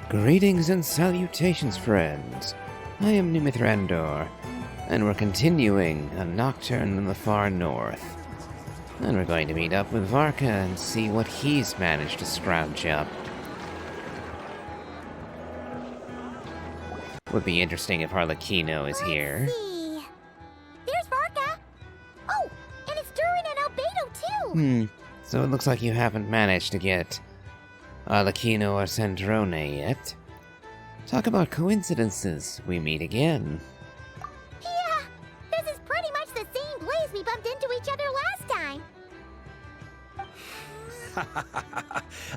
Greetings and salutations, friends. I am Numythrandor, and we're continuing a Nocturn in the far north. And we're going to meet up with Varka and see what he's managed to scrounge up. Would be interesting if Harlequino is here. Let's see. There's Varka. Oh, and it's Durin and Albedo too. So it looks like you haven't managed to get Harlequino or Sandrone yet. Talk about coincidences. We meet again. Yeah, this is pretty much the same place we bumped into each other last time.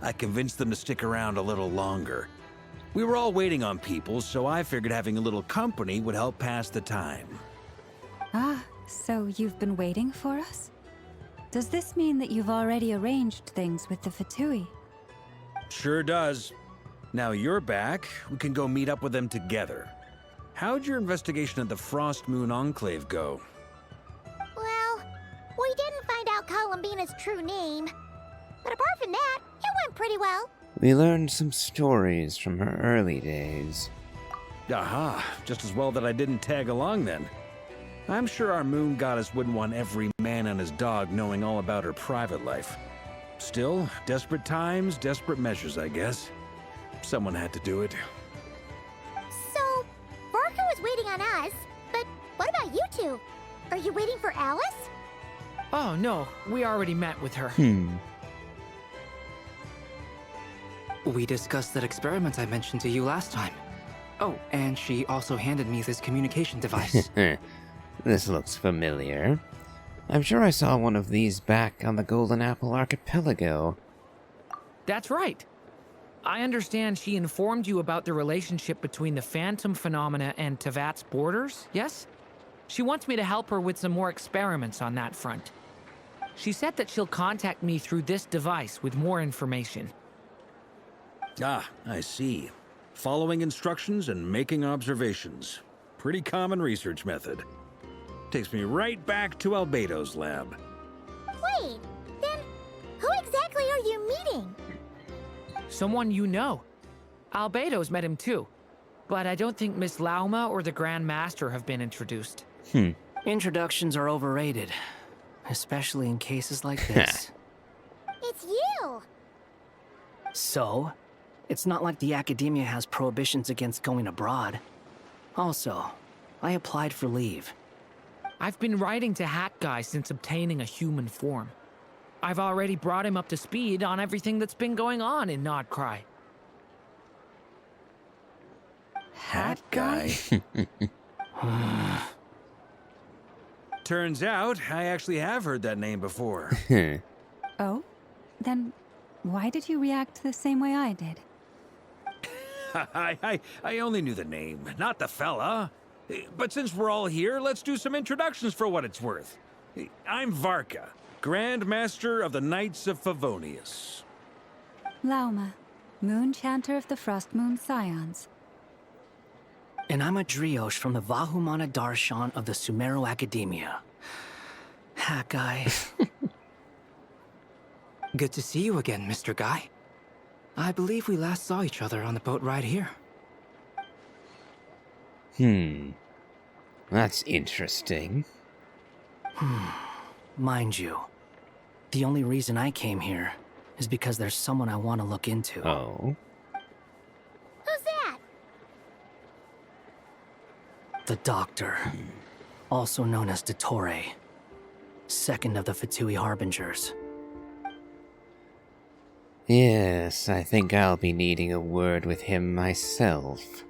I convinced them to stick around a little longer. We were all waiting on people, so I figured having a little company would help pass the time. Ah, so you've been waiting for us? Does this mean that you've already arranged things with the Fatui? Sure does. Now you're back, we can go meet up with them together. How'd your investigation at the Frost Moon Enclave go? Well, we didn't find out Columbina's true name. But apart from that, it went pretty well. We learned some stories from her early days. Aha, just as well that I didn't tag along then. I'm sure our moon goddess wouldn't want every man and his dog knowing all about her private life. Still, desperate times, desperate measures, I guess. Someone had to do it. So, Varka was waiting on us, but what about you two? Are you waiting for Alice? Oh no, we already met with her. We discussed that experiment I mentioned to you last time. Oh, and she also handed me this communication device. This looks familiar. I'm sure I saw one of these back on the Golden Apple Archipelago. That's right. I understand she informed you about the relationship between the Phantom phenomena and Tevat's borders, yes? She wants me to help her with some more experiments on that front. She said that she'll contact me through this device with more information. Ah, I see. Following instructions and making observations. Pretty common research method. Takes me right back to Albedo's lab. Wait, then who exactly are you meeting? Someone you know. Albedo's met him too. But I don't think Miss Lauma or the Grand Master have been introduced. Introductions are overrated, especially in cases like this. It's you! So, it's not like the academia has prohibitions against going abroad. Also, I applied for leave. I've been writing to Hat Guy since obtaining a human form. I've already brought him up to speed on everything that's been going on in Nodcry. Hat guy? Turns out, I actually have heard that name before. Oh? Then why did you react the same way I did? I only knew the name, not the fella. But since we're all here, let's do some introductions for what it's worth. I'm Varka, Grand Master of the Knights of Favonius. Lauma, Moon Chanter of the Frost Moon Scions. And I'm a Driosh from the Vahumana Darshan of the Sumero Academia. Hat guy. Good to see you again, Mr. Guy. I believe we last saw each other on the boat ride here. That's interesting. Mind you, the only reason I came here is because there's someone I want to look into. Oh? Who's that? The Doctor, also known as Dottore, second of the Fatui Harbingers. Yes, I think I'll be needing a word with him myself.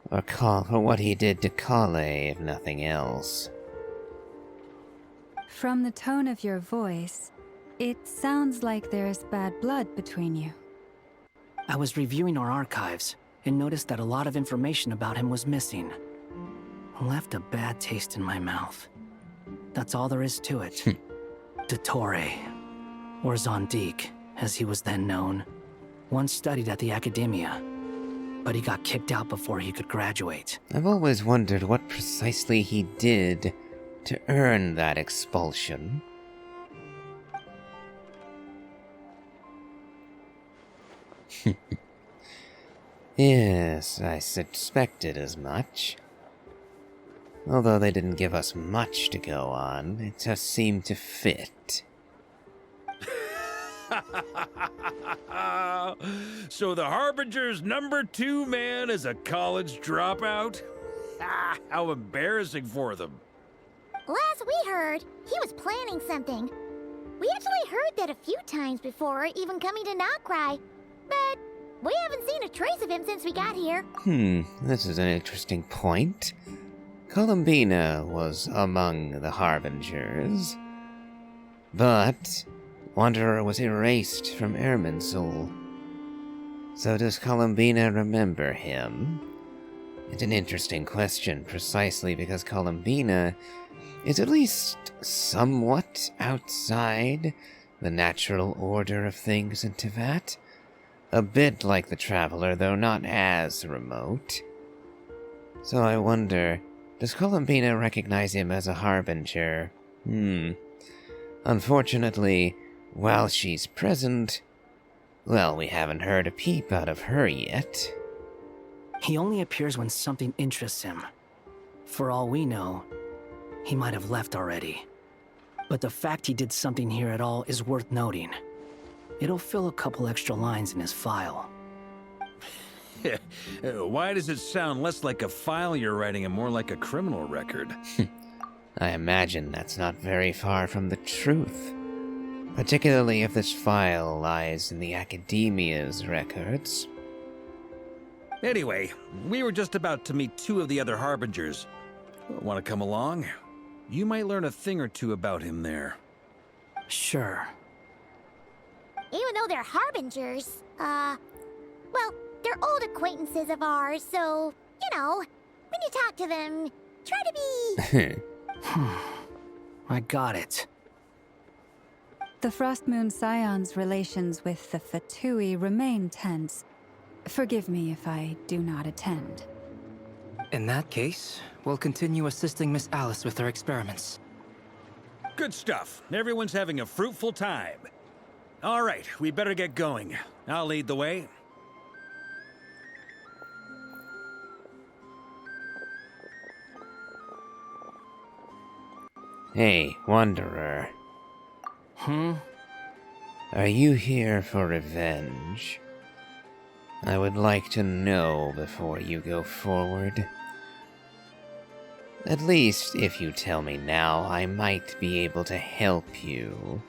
Or for what he did to Kale, if nothing else. From the tone of your voice, it sounds like there's bad blood between you. I was reviewing our archives and noticed that a lot of information about him was missing. Left a bad taste in my mouth. That's all there is to it. Dottore, or Zondique, as he was then known, once studied at the Academia, but he got kicked out before he could graduate. I've always wondered what precisely he did to earn that expulsion. Yes, I suspected as much. Although they didn't give us much to go on, it just seemed to fit. So the Harbinger's #2 man is a college dropout? How embarrassing for them. Last we heard, he was planning something. We actually heard that a few times before, even coming to Noctry. But we haven't seen a trace of him since we got here. This is an interesting point. Columbina was among the Harbingers. But Wanderer was erased from Erminsul. So does Columbina remember him? It's an interesting question precisely because Columbina is at least somewhat outside the natural order of things in Teyvat. A bit like the Traveler, though not as remote. So I wonder, does Columbina recognize him as a Harbinger? Unfortunately, while she's present, well, we haven't heard a peep out of her yet. He only appears when something interests him. For all we know, he might have left already. But the fact he did something here at all is worth noting. It'll fill a couple extra lines in his file. Why does it sound less like a file you're writing and more like a criminal record? I imagine that's not very far from the truth. Particularly if this file lies in the Academia's records. Anyway, we were just about to meet 2 of the other Harbingers. Want to come along? You might learn a thing or two about him there. Sure. Even though they're Harbingers, well, they're old acquaintances of ours, so, you know, when you talk to them, try to be... I got it. The Frostmoon Scion's relations with the Fatui remain tense. Forgive me if I do not attend. In that case, we'll continue assisting Miss Alice with her experiments. Good stuff. Everyone's having a fruitful time. All right, we better get going. I'll lead the way. Hey, Wanderer. Are you here for revenge? I would like to know before you go forward. At least, if you tell me now, I might be able to help you.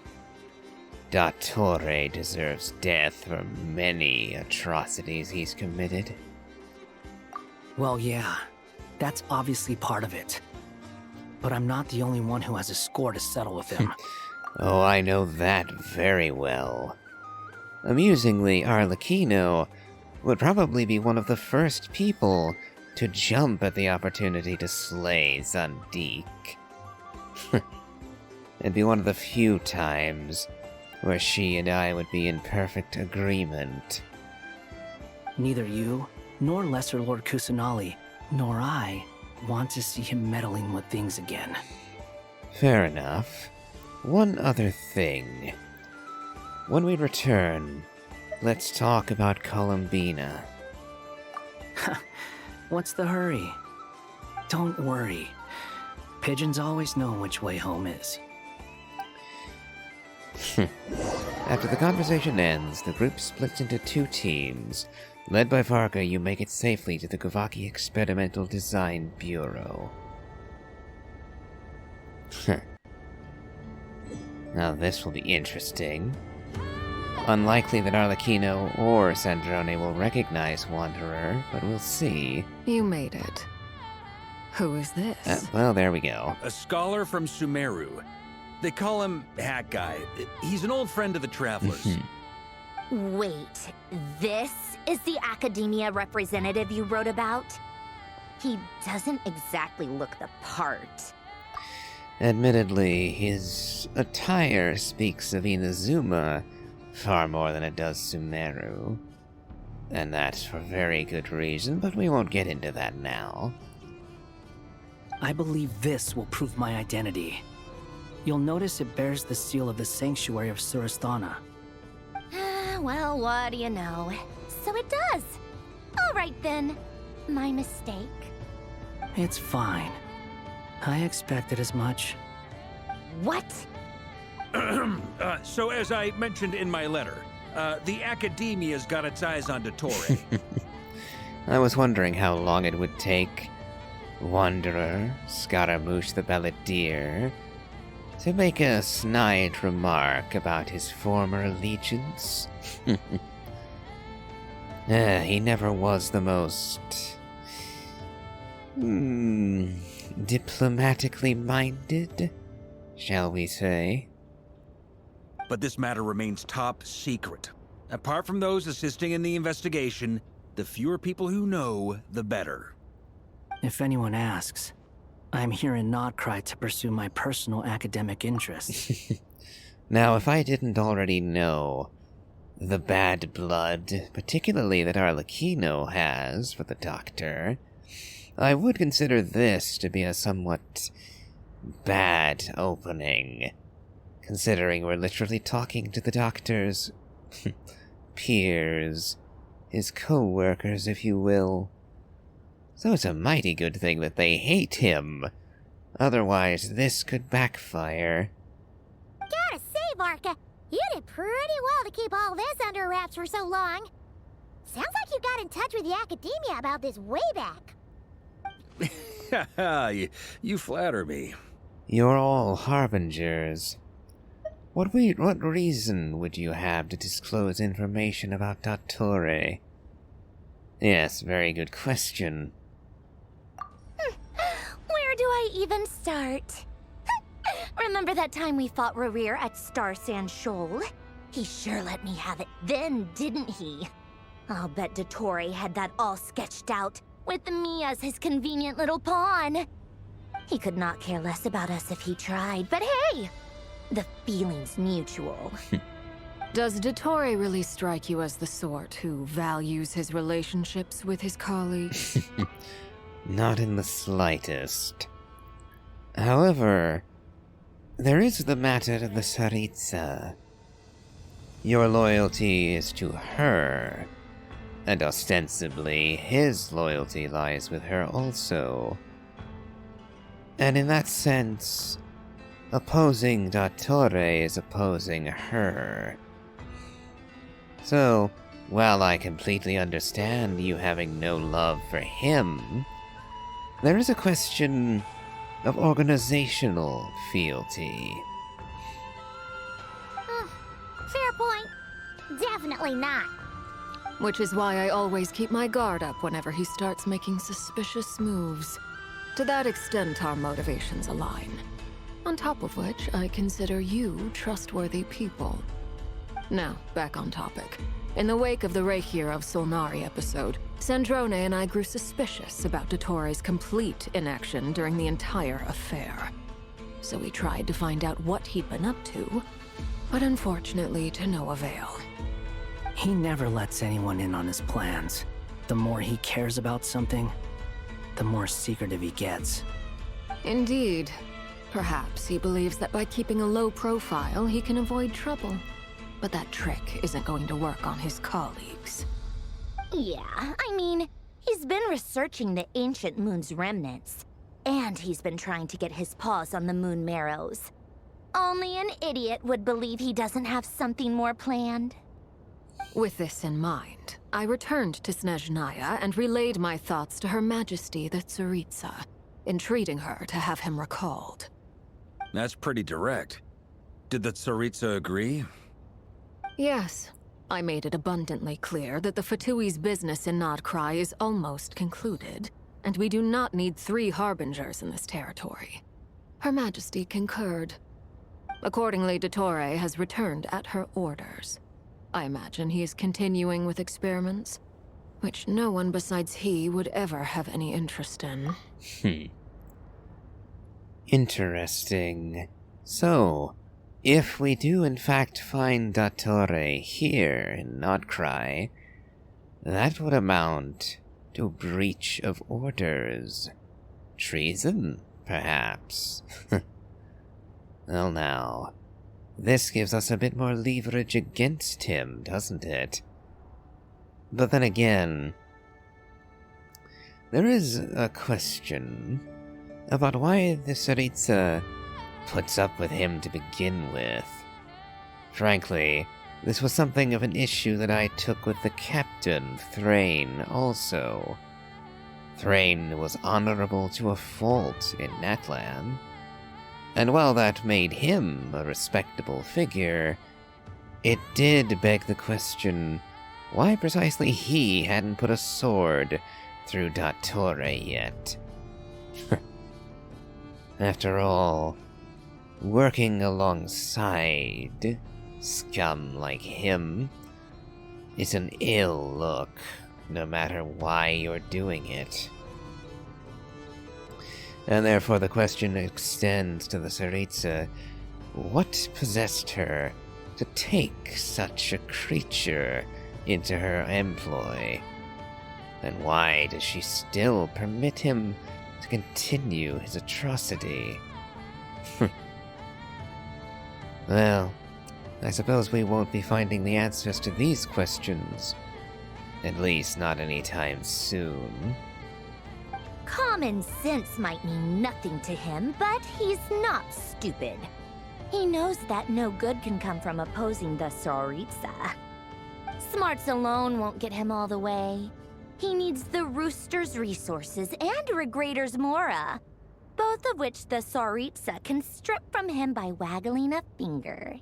Dottore deserves death for many atrocities he's committed. Well, yeah, that's obviously part of it. But I'm not the only one who has a score to settle with him. Oh, I know that very well. Amusingly, Arlecchino would probably be one of the first people to jump at the opportunity to slay Zandik. It'd be one of the few times where she and I would be in perfect agreement. Neither you, nor Lesser Lord Kusanali, nor I want to see him meddling with things again. Fair enough. One other thing. When we return, let's talk about Columbina. What's the hurry? Don't worry. Pigeons always know which way home is. After the conversation ends, the group splits into 2 teams. Led by Varka, you make it safely to the Gavaki Experimental Design Bureau. Now this will be interesting. Unlikely that Arlecchino or Sandrone will recognize Wanderer, but we'll see. You made it. Who is this? Well, there we go. A scholar from Sumeru. They call him Hat Guy. He's an old friend of the Travelers. Wait, this is the Academia representative you wrote about? He doesn't exactly look the part. Admittedly, his attire speaks of Inazuma far more than it does Sumeru. And that's for very good reason, but we won't get into that now. I believe this will prove my identity. You'll notice it bears the seal of the Sanctuary of Surasthana. Well, what do you know? So it does. All right then. My mistake. It's fine. I expected as much. What? So as I mentioned in my letter, the Academia's got its eyes on Dottore. I was wondering how long it would take Wanderer, Scaramouche the Balladeer, to make a snide remark about his former allegiance. He never was the most diplomatically minded, shall we say. But this matter remains top secret. Apart from those assisting in the investigation, the fewer people who know, the better. If anyone asks, I'm here in Nocturn to pursue my personal academic interests. Now, if I didn't already know the bad blood, particularly that Arlecchino has for the Doctor, I would consider this to be a somewhat bad opening, considering we're literally talking to the Doctor's peers, his co-workers, if you will. So it's a mighty good thing that they hate him. Otherwise, this could backfire. Gotta say, Varka, you did pretty well to keep all this under wraps for so long. Sounds like you got in touch with the Academia about this way back. You flatter me. You're all harbingers. What reason would you have to disclose information about Dottore? Yes, very good question. Where do I even start? Remember that time we fought Rerir at Star Sand Shoal? He sure let me have it then, didn't he? I'll bet Dottore had that all sketched out, with me as his convenient little pawn. He could not care less about us if he tried, but hey! The feeling's mutual. Does Dottore really strike you as the sort who values his relationships with his colleagues? Not in the slightest. However, there is the matter of the Tsaritsa. Your loyalty is to her, and ostensibly his loyalty lies with her also. And in that sense, opposing Dottore is opposing her. So, while I completely understand you having no love for him, there is a question of organizational fealty. Fair point. Definitely not. Which is why I always keep my guard up whenever he starts making suspicious moves. To that extent, our motivations align. On top of which, I consider you trustworthy people. Now, back on topic. In the wake of the Reikir of Solnari episode, Sandrone and I grew suspicious about Dottore's complete inaction during the entire affair. So we tried to find out what he'd been up to, but unfortunately to no avail. He never lets anyone in on his plans. The more he cares about something, the more secretive he gets. Indeed. Perhaps he believes that by keeping a low profile, he can avoid trouble. But that trick isn't going to work on his colleagues. Yeah, I mean, he's been researching the ancient moon's remnants. And he's been trying to get his paws on the moon marrows. Only an idiot would believe he doesn't have something more planned. With this in mind, I returned to Snezhnaya and relayed my thoughts to Her Majesty the Tsaritsa, entreating her to have him recalled. That's pretty direct. Did the Tsaritsa agree? Yes. I made it abundantly clear that the Fatui's business in Nodcry is almost concluded, and we do not need 3 harbingers in this territory. Her Majesty concurred. Accordingly, Dottore has returned at her orders. I imagine he is continuing with experiments, which no one besides he would ever have any interest in. Interesting. So, if we do in fact find Dottore here in Nodcry, that would amount to breach of orders. Treason, perhaps. Well now, this gives us a bit more leverage against him, doesn't it? But then again, There is a question about why the Tsaritsa puts up with him to begin with. Frankly, this was something of an issue that I took with the captain, Thrain, also. Thrain was honorable to a fault in Natlan, and while that made him a respectable figure, it did beg the question why precisely he hadn't put a sword through Dottore yet. After all, working alongside scum like him is an ill look, no matter why you're doing it. And therefore the question extends to the Tsaritsa, what possessed her to take such a creature into her employ? And why does she still permit him to continue his atrocity? Well, I suppose we won't be finding the answers to these questions. At least not anytime soon. Common sense might mean nothing to him, but he's not stupid. He knows that no good can come from opposing the Tsaritsa. Smarts alone won't get him all the way. He needs the Rooster's resources and Regrator's Mora, both of which the Tsaritsa can strip from him by waggling a finger.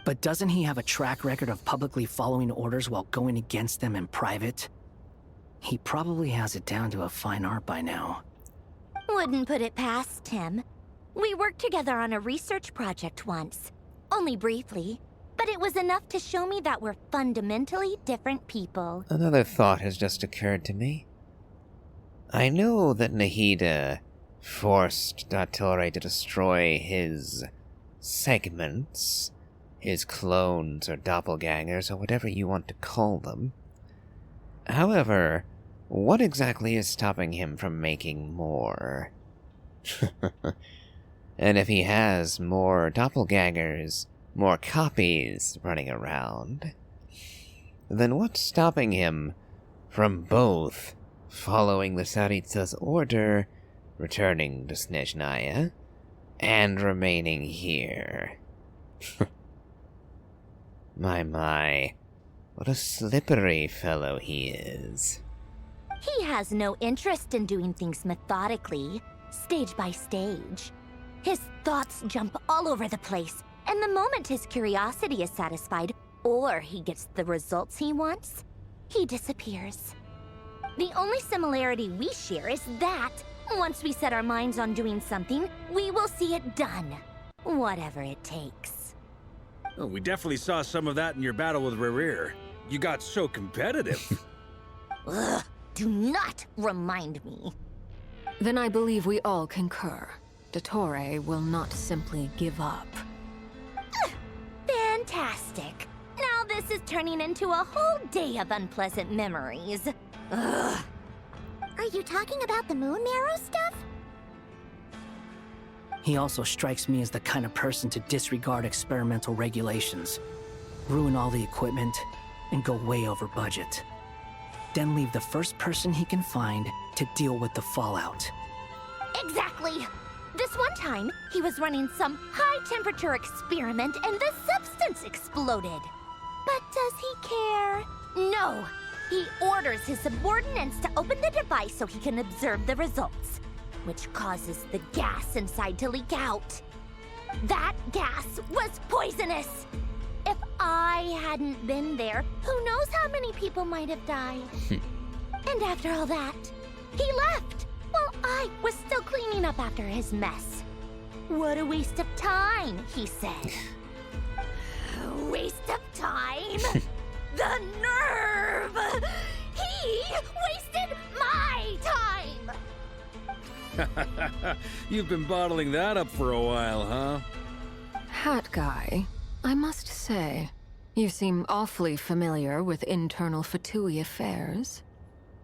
But doesn't he have a track record of publicly following orders while going against them in private? He probably has it down to a fine art by now. Wouldn't put it past him. We worked together on a research project once. Only briefly, but it was enough to show me that we're fundamentally different people. Another thought has just occurred to me. I know that Nahida forced Dottore to destroy his segments, his clones or doppelgangers or whatever you want to call them. However, what exactly is stopping him from making more? And if he has more doppelgangers, more copies running around, then what's stopping him from both following the Tsaritsa's order, returning to Snezhnaya, and remaining here? My, what a slippery fellow he is. He has no interest in doing things methodically, stage by stage. His thoughts jump all over the place, and the moment his curiosity is satisfied, or he gets the results he wants, he disappears. The only similarity we share is that, once we set our minds on doing something, we will see it done, whatever it takes. Oh, we definitely saw some of that in your battle with Rerir. You got so competitive. Ugh, do not remind me. Then I believe we all concur. Dottore will not simply give up. Fantastic. Now this is turning into a whole day of unpleasant memories. Ugh. Are you talking about the moon marrow stuff? He also strikes me as the kind of person to disregard experimental regulations, ruin all the equipment, and go way over budget. Then leave the first person he can find to deal with the fallout. Exactly. This one time, he was running some high-temperature experiment and the substance exploded. But does he care? No. He orders his subordinates to open the device so he can observe the results, which causes the gas inside to leak out. That gas was poisonous. If I hadn't been there, who knows how many people might have died. And after all that, he left while I was still cleaning up after his mess. What a waste of time, he said. Waste of time? The nerve! He wasted my time! You've been bottling that up for a while, huh? Hat guy, I must say, you seem awfully familiar with internal Fatui affairs.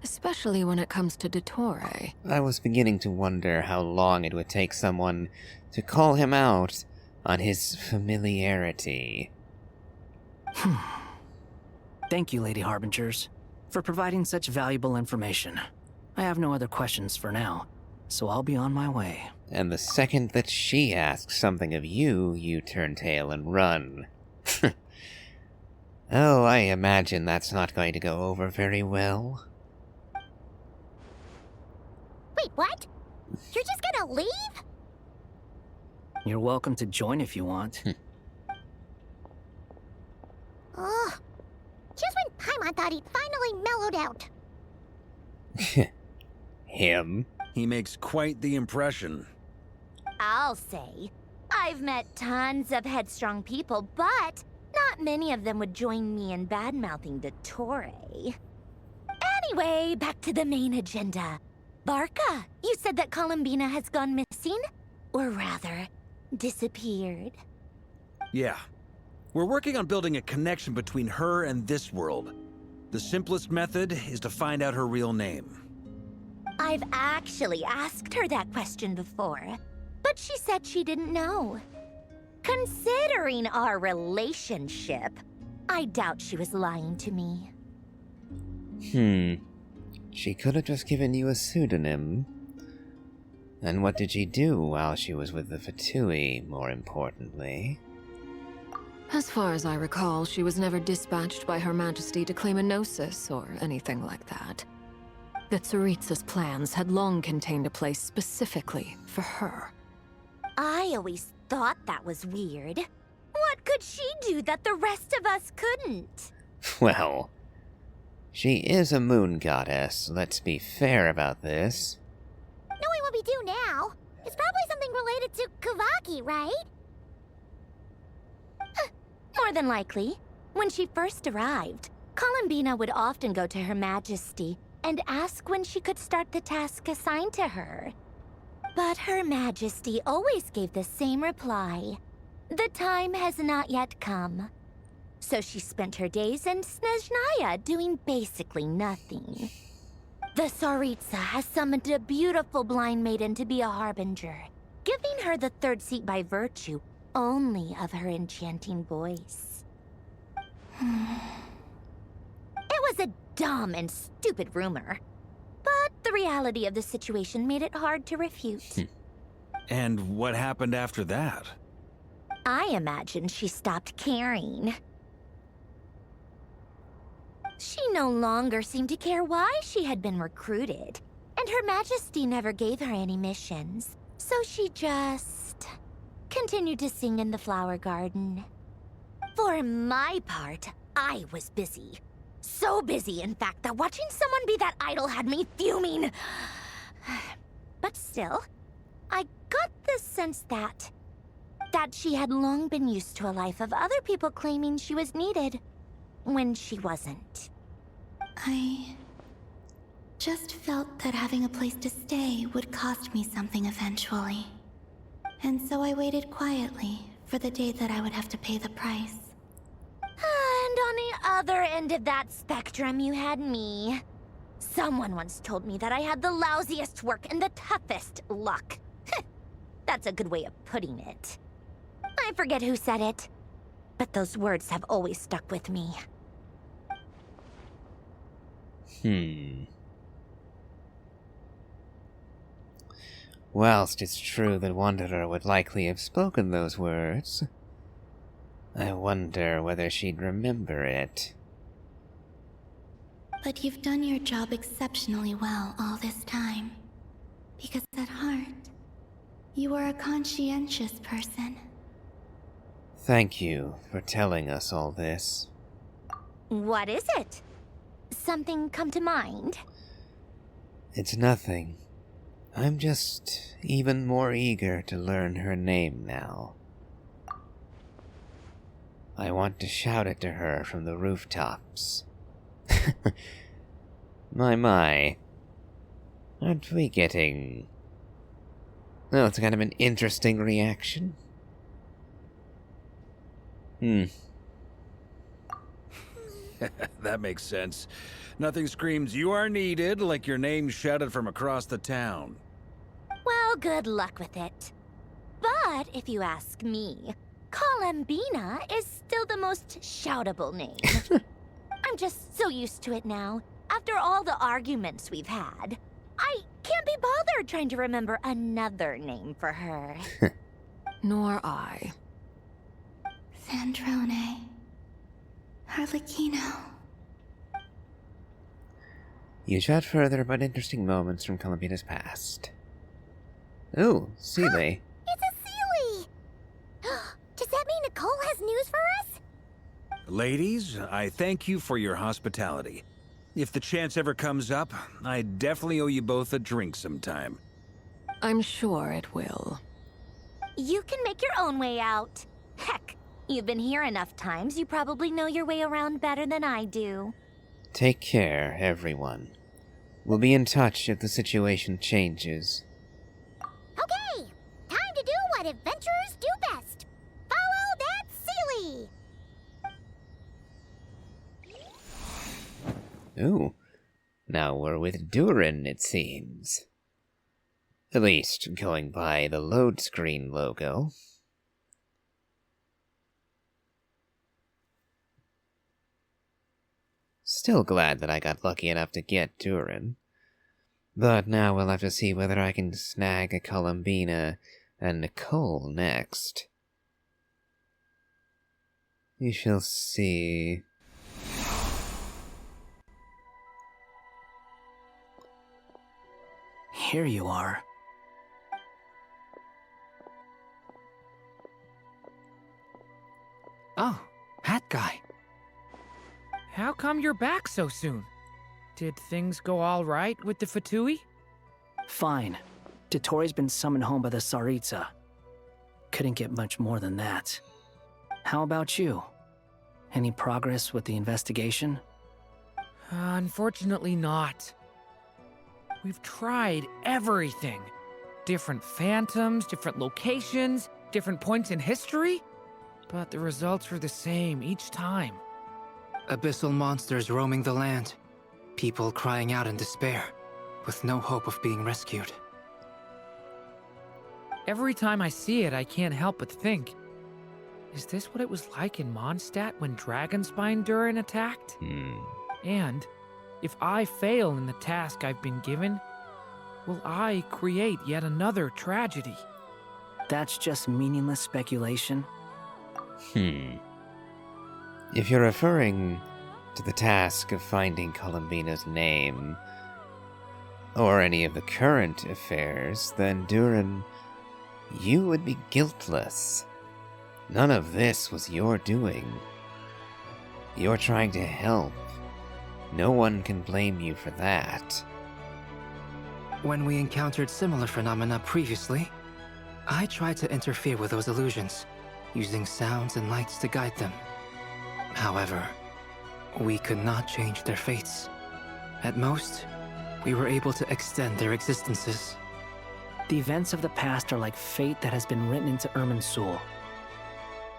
Especially when it comes to Dottore. I was beginning to wonder how long it would take someone to call him out on his familiarity. Thank you, Lady Harbingers, for providing such valuable information. I have no other questions for now, so I'll be on my way. And the second that she asks something of you, you turn tail and run. Oh, I imagine that's not going to go over very well. Wait, what? You're just gonna leave? You're welcome to join if you want. Ugh. Just when Paimon thought he'd finally mellowed out. Him? He makes quite the impression. I'll say. I've met tons of headstrong people, but not many of them would join me in bad-mouthing the Torre. Anyway, back to the main agenda. Barca, you said that Columbina has gone missing? Or rather, disappeared. Yeah. We're working on building a connection between her and this world. The simplest method is to find out her real name. I've actually asked her that question before, but she said she didn't know. Considering our relationship, I doubt she was lying to me. She could have just given you a pseudonym. And what did she do while she was with the Fatui, more importantly? As far as I recall, she was never dispatched by Her Majesty to claim a gnosis or anything like that. The Tsaritsa's plans had long contained a place specifically for her. I always thought that was weird. What could she do that the rest of us couldn't? Well, she is a moon goddess, let's be fair about this. Knowing what we do now, it's probably something related to Kavaki, right? More than likely. When she first arrived, Columbina would often go to Her Majesty and ask when she could start the task assigned to her. But Her Majesty always gave the same reply. The time has not yet come. So she spent her days in Snezhnaya doing basically nothing. The Tsaritsa has summoned a beautiful blind maiden to be a harbinger, giving her the third seat by virtue only of her enchanting voice. It was a dumb and stupid rumor, but the reality of the situation made it hard to refute. And what happened after that? I imagine she stopped caring. She no longer seemed to care why she had been recruited, and Her Majesty never gave her any missions, so she just continued to sing in the flower garden. For my part, I was busy. So busy, in fact, that watching someone be that idol had me fuming. But still, I got the sense that she had long been used to a life of other people claiming she was needed when she wasn't. I just felt that having a place to stay would cost me something eventually. And so I waited quietly for the day that I would have to pay the price. And on the other end of that spectrum, you had me. Someone once told me that I had the lousiest work and the toughest luck. That's a good way of putting it. I forget who said it, but those words have always stuck with me. Whilst it's true that Wanderer would likely have spoken those words, I wonder whether she'd remember it. But you've done your job exceptionally well all this time. Because at heart, you are a conscientious person. Thank you for telling us all this. What is it? Something come to mind? It's nothing. I'm just even more eager to learn her name now. I want to shout it to her from the rooftops. My. Aren't we getting... Oh, it's kind of an interesting reaction. That makes sense. Nothing screams "you are needed" like your name shouted from across the town. Well, good luck with it. But if you ask me, Columbina is still the most shoutable name. I'm just so used to it now, after all the arguments we've had. I can't be bothered trying to remember another name for her. Nor I. Sandrone. Harlequino. You chat further about interesting moments from Columbina's past. Oh, Seeley. It's a Sealy! Does that mean Nicole has news for us? Ladies, I thank you for your hospitality. If the chance ever comes up, I definitely owe you both a drink sometime. I'm sure it will. You can make your own way out. Heck, you've been here enough times, you probably know your way around better than I do. Take care, everyone. We'll be in touch if the situation changes. Okay, time to do what adventurers do best. Follow that Sealy! Ooh, now we're with Durin, it seems. At least, going by the load screen logo. Still glad that I got lucky enough to get Durin. But now we'll have to see whether I can snag a Columbina and Nicole next. We shall see. Here you are. Oh, hat guy. How come you're back so soon? Did things go all right with the Fatui? Fine. Dotori's been summoned home by the Tsaritsa. Couldn't get much more than that. How about you? Any progress with the investigation? Unfortunately not. We've tried everything. Different phantoms, different locations, different points in history. But the results were the same each time. Abyssal monsters roaming the land. People crying out in despair, with no hope of being rescued. Every time I see it, I can't help but think, is this what it was like in Mondstadt when Dragonspine Durin attacked? And if I fail in the task I've been given, will I create yet another tragedy? That's just meaningless speculation. If you're referring to the task of finding Columbina's name, or any of the current affairs, then Durin, you would be guiltless. None of this was your doing. You're trying to help. No one can blame you for that. When we encountered similar phenomena previously, I tried to interfere with those illusions, using sounds and lights to guide them. However, we could not change their fates. At most, we were able to extend their existences. The events of the past are like fate that has been written into Irminsul.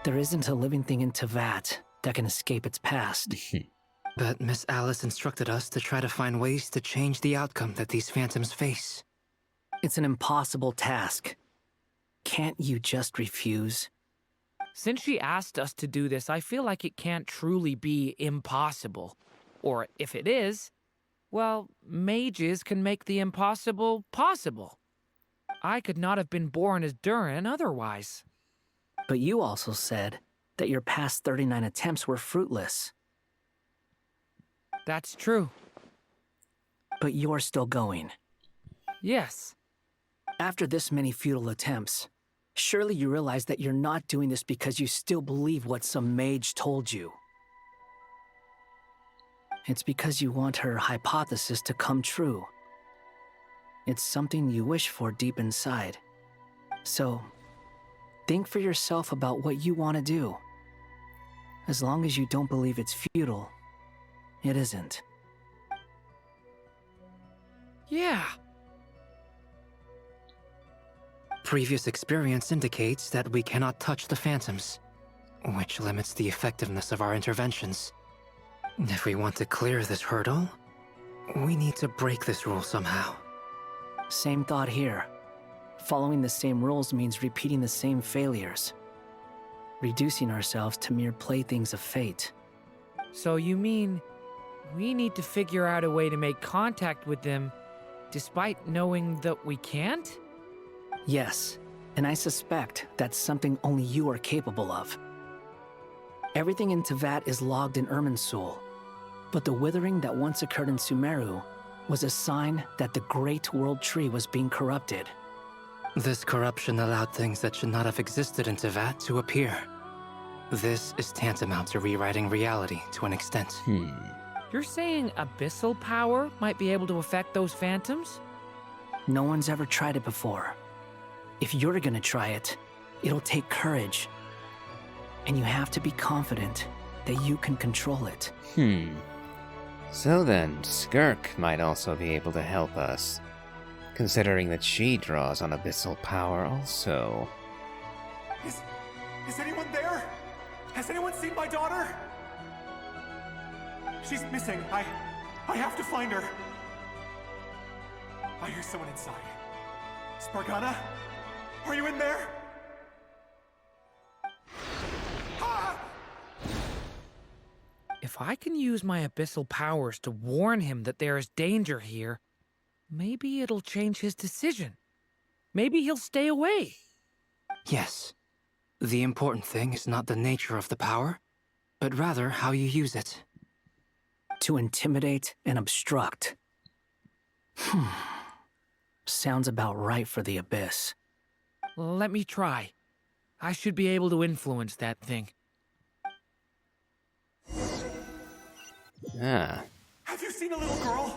There isn't a living thing in Teyvat that can escape its past. But Miss Alice instructed us to try to find ways to change the outcome that these phantoms face. It's an impossible task. Can't you just refuse? Since she asked us to do this, I feel like it can't truly be impossible. Or if it is, well, mages can make the impossible possible. I could not have been born as Durin otherwise. But you also said that your past 39 attempts were fruitless. That's true. But you're still going. Yes. After this many futile attempts, surely you realize that you're not doing this because you still believe what some mage told you. It's because you want her hypothesis to come true. It's something you wish for deep inside. So, think for yourself about what you want to do. As long as you don't believe it's futile, it isn't. Yeah. Previous experience indicates that we cannot touch the phantoms, which limits the effectiveness of our interventions. If we want to clear this hurdle, we need to break this rule somehow. Same thought here. Following the same rules means repeating the same failures. Reducing ourselves to mere playthings of fate. So you mean we need to figure out a way to make contact with them despite knowing that we can't? Yes, and I suspect that's something only you are capable of. Everything in Tevat is logged in Irminsul, but the withering that once occurred in Sumeru was a sign that the Great World Tree was being corrupted. This corruption allowed things that should not have existed in Tevat to appear. This is tantamount to rewriting reality to an extent. You're saying abyssal power might be able to affect those phantoms? No one's ever tried it before. If you're gonna try it, it'll take courage. And you have to be confident that you can control it. So then, Skirk might also be able to help us, considering that she draws on abyssal power also. Is anyone there? Has anyone seen my daughter? She's missing. I have to find her. I hear someone inside. Spargana? Are you in there? If I can use my abyssal powers to warn him that there is danger here, maybe it'll change his decision. Maybe he'll stay away. Yes. The important thing is not the nature of the power, but rather how you use it. To intimidate and obstruct. Sounds about right for the Abyss. Let me try. I should be able to influence that thing. Ah. Have you seen a little girl?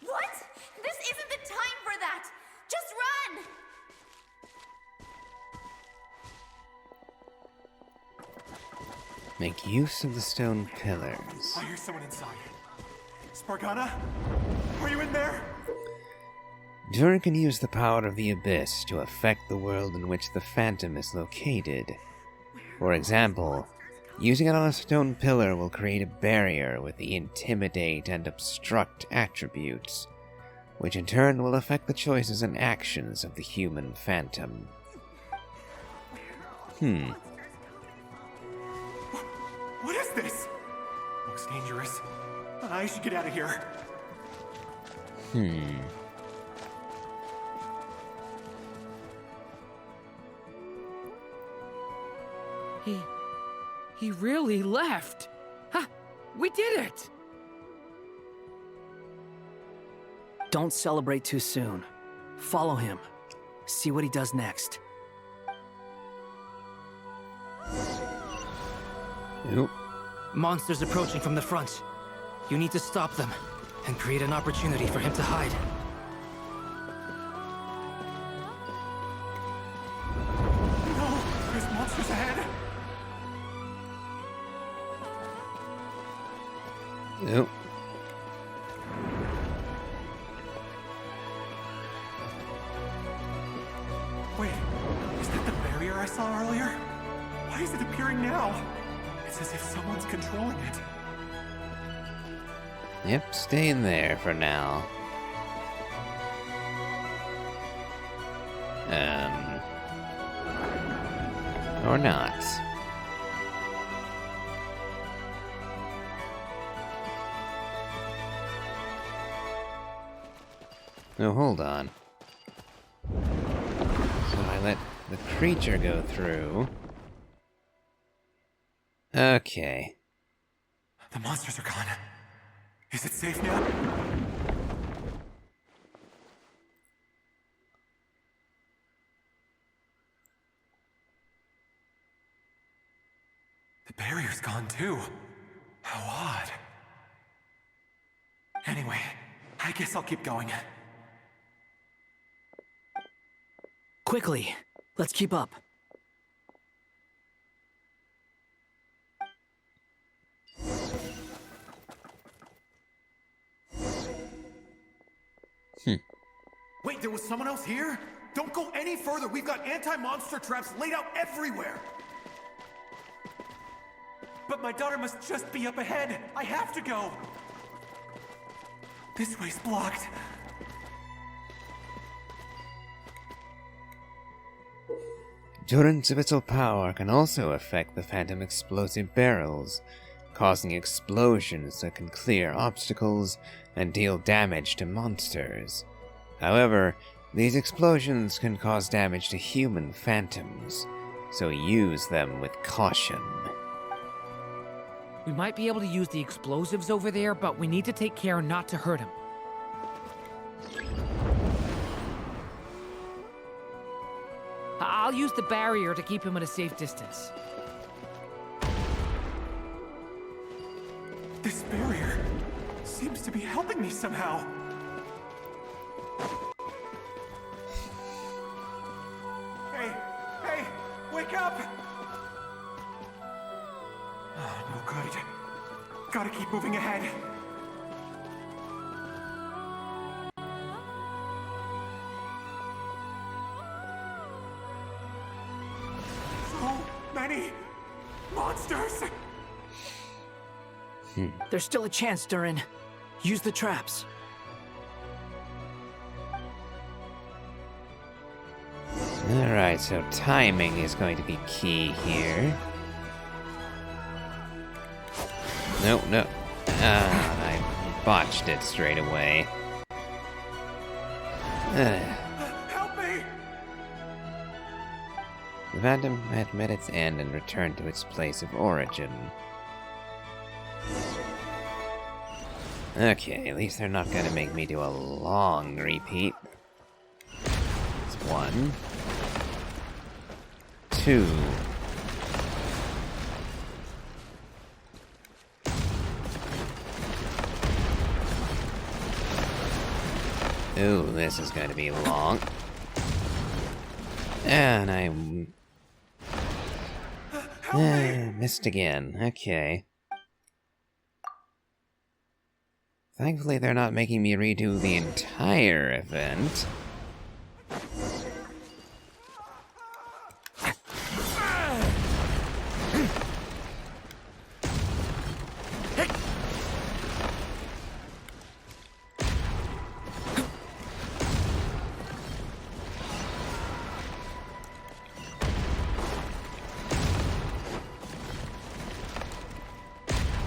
What? This isn't the time for that! Just run! Make use of the stone pillars. I hear someone inside. Spargana? Are you in there? Durin can use the power of the Abyss to affect the world in which the Phantom is located. For example, using it on a stone pillar will create a barrier with the Intimidate and Obstruct attributes, which in turn will affect the choices and actions of the human Phantom. What is this? Looks dangerous. I should get out of here. He really left. Ha! We did it! Don't celebrate too soon. Follow him. See what he does next. Oop. Monsters approaching from the front. You need to stop them and create an opportunity for him to hide. No! There's monsters ahead! Oop. Wait, is that the barrier I saw earlier? Why is it appearing now? It's as if someone's controlling it. Yep, stay in there for now. Or not. Oh, hold on. So I let the creature go through. Okay. The monsters are gone. Is it safe now? The barrier's gone too. How odd. Anyway, I guess I'll keep going. Quickly, let's keep up. Wait, there was someone else here? Don't go any further. We've got anti-monster traps laid out everywhere. But my daughter must just be up ahead. I have to go. This way's blocked. Durin's abyssal power can also affect the Phantom explosive barrels, causing explosions that can clear obstacles and deal damage to monsters. However, these explosions can cause damage to human phantoms, so use them with caution. We might be able to use the explosives over there, but we need to take care not to hurt him. I'll use the barrier to keep him at a safe distance. This barrier seems to be helping me somehow. Hey, wake up! No good. Gotta keep moving ahead. So many monsters! There's still a chance, Durin. Use the traps. Alright, so timing is going to be key here. No. I botched it straight away. Help me! The Phantom had met its end and returned to its place of origin. Okay, at least they're not gonna make me do a long repeat. It's 1, 2. Ooh, this is going to be long. And I missed again. Okay. Thankfully, they're not making me redo the entire event.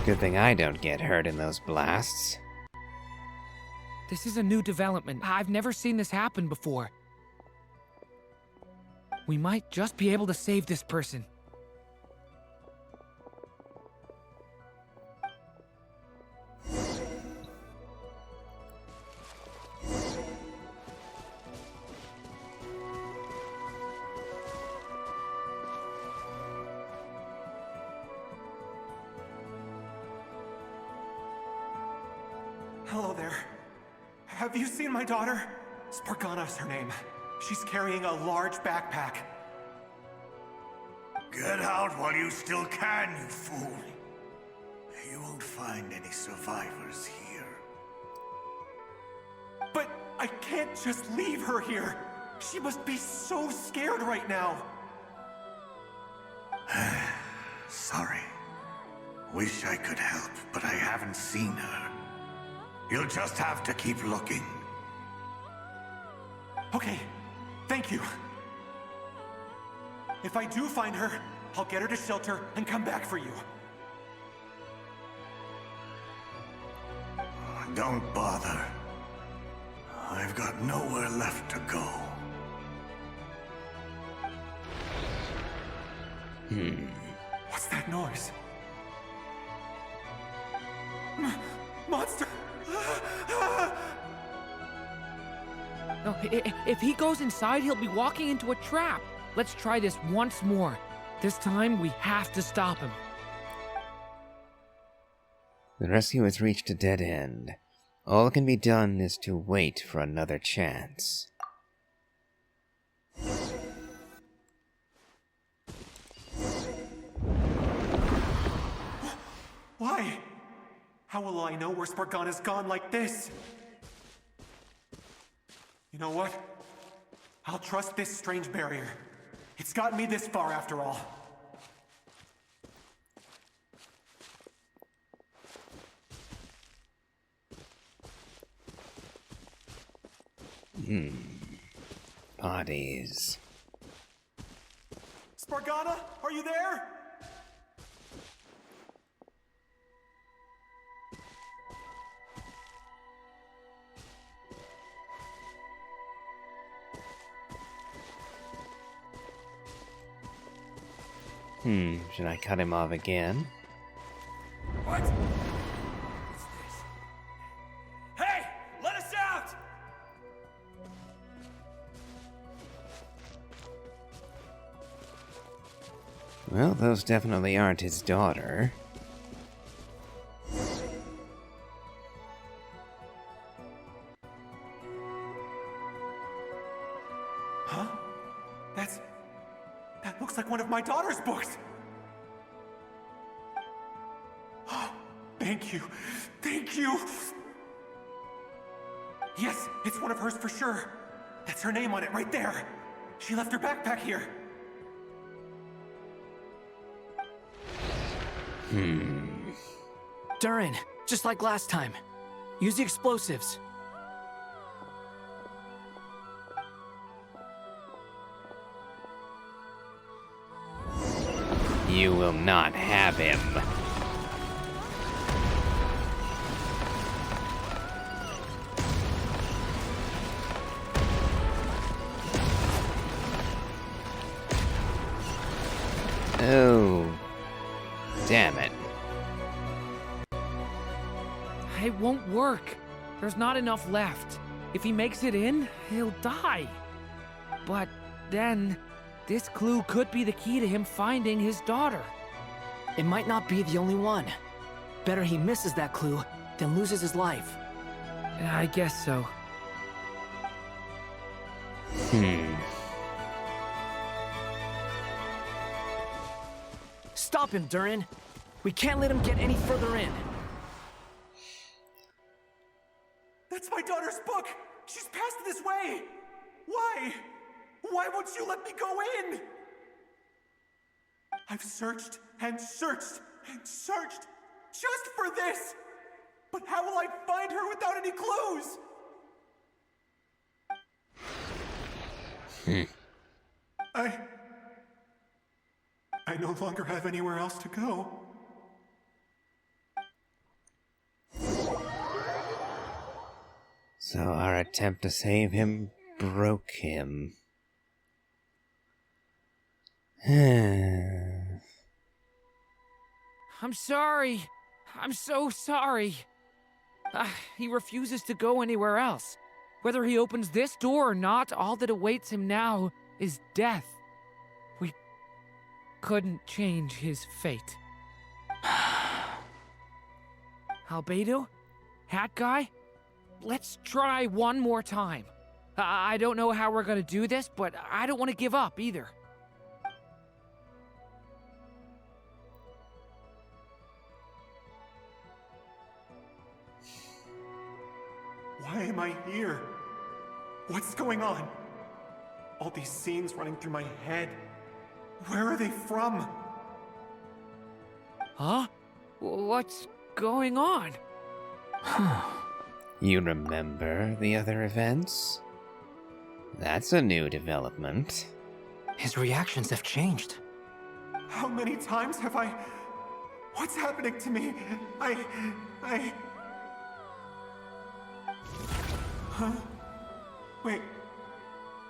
Good thing I don't get hurt in those blasts. This is a new development. I've never seen this happen before. We might just be able to save this person. Hello there. Have you seen my daughter? Spargana's her name. She's carrying a large backpack. Get out while you still can, you fool. You won't find any survivors here. But I can't just leave her here. She must be so scared right now. Sorry. Wish I could help, but I haven't seen her. You'll just have to keep looking. Okay, thank you. If I do find her, I'll get her to shelter and come back for you. Don't bother. I've got nowhere left to go. What's that noise? Monster! No, if he goes inside, he'll be walking into a trap. Let's try this once more. This time, we have to stop him. The rescue has reached a dead end. All that can be done is to wait for another chance. Why? How will I know where Spargana's gone like this? You know what? I'll trust this strange barrier. It's gotten me this far after all. Bodies. Spargana, are you there? Should I cut him off again? What? What's this? Hey! Let us out! Well, those definitely aren't his daughter. Huh? That looks like one of my daughter's books! Thank you. Thank you! Yes, it's one of hers for sure. That's her name on it right there. She left her backpack here. Durin, just like last time. Use the explosives. You will not have him. Oh, damn it. It won't work. There's not enough left. If he makes it in, he'll die. But then, this clue could be the key to him finding his daughter. It might not be the only one. Better he misses that clue than loses his life. I guess so. Stop him, Durin. We can't let him get any further in. That's my daughter's book! She's passed this way! Why? Why won't you let me go in? I've searched and searched and searched just for this! But how will I find her without any clues? I no longer have anywhere else to go. So our attempt to save him broke him. I'm sorry. I'm so sorry. He refuses to go anywhere else. Whether he opens this door or not, all that awaits him now is death. We couldn't change his fate. Albedo? Hat Guy? Let's try one more time. I don't know how we're gonna do this, but I don't want to give up either. Why am I here? What's going on? All these scenes running through my head. Where are they from? Huh? What's going on? You remember the other events? That's a new development. His reactions have changed. How many times have I... What's happening to me? Huh? Wait,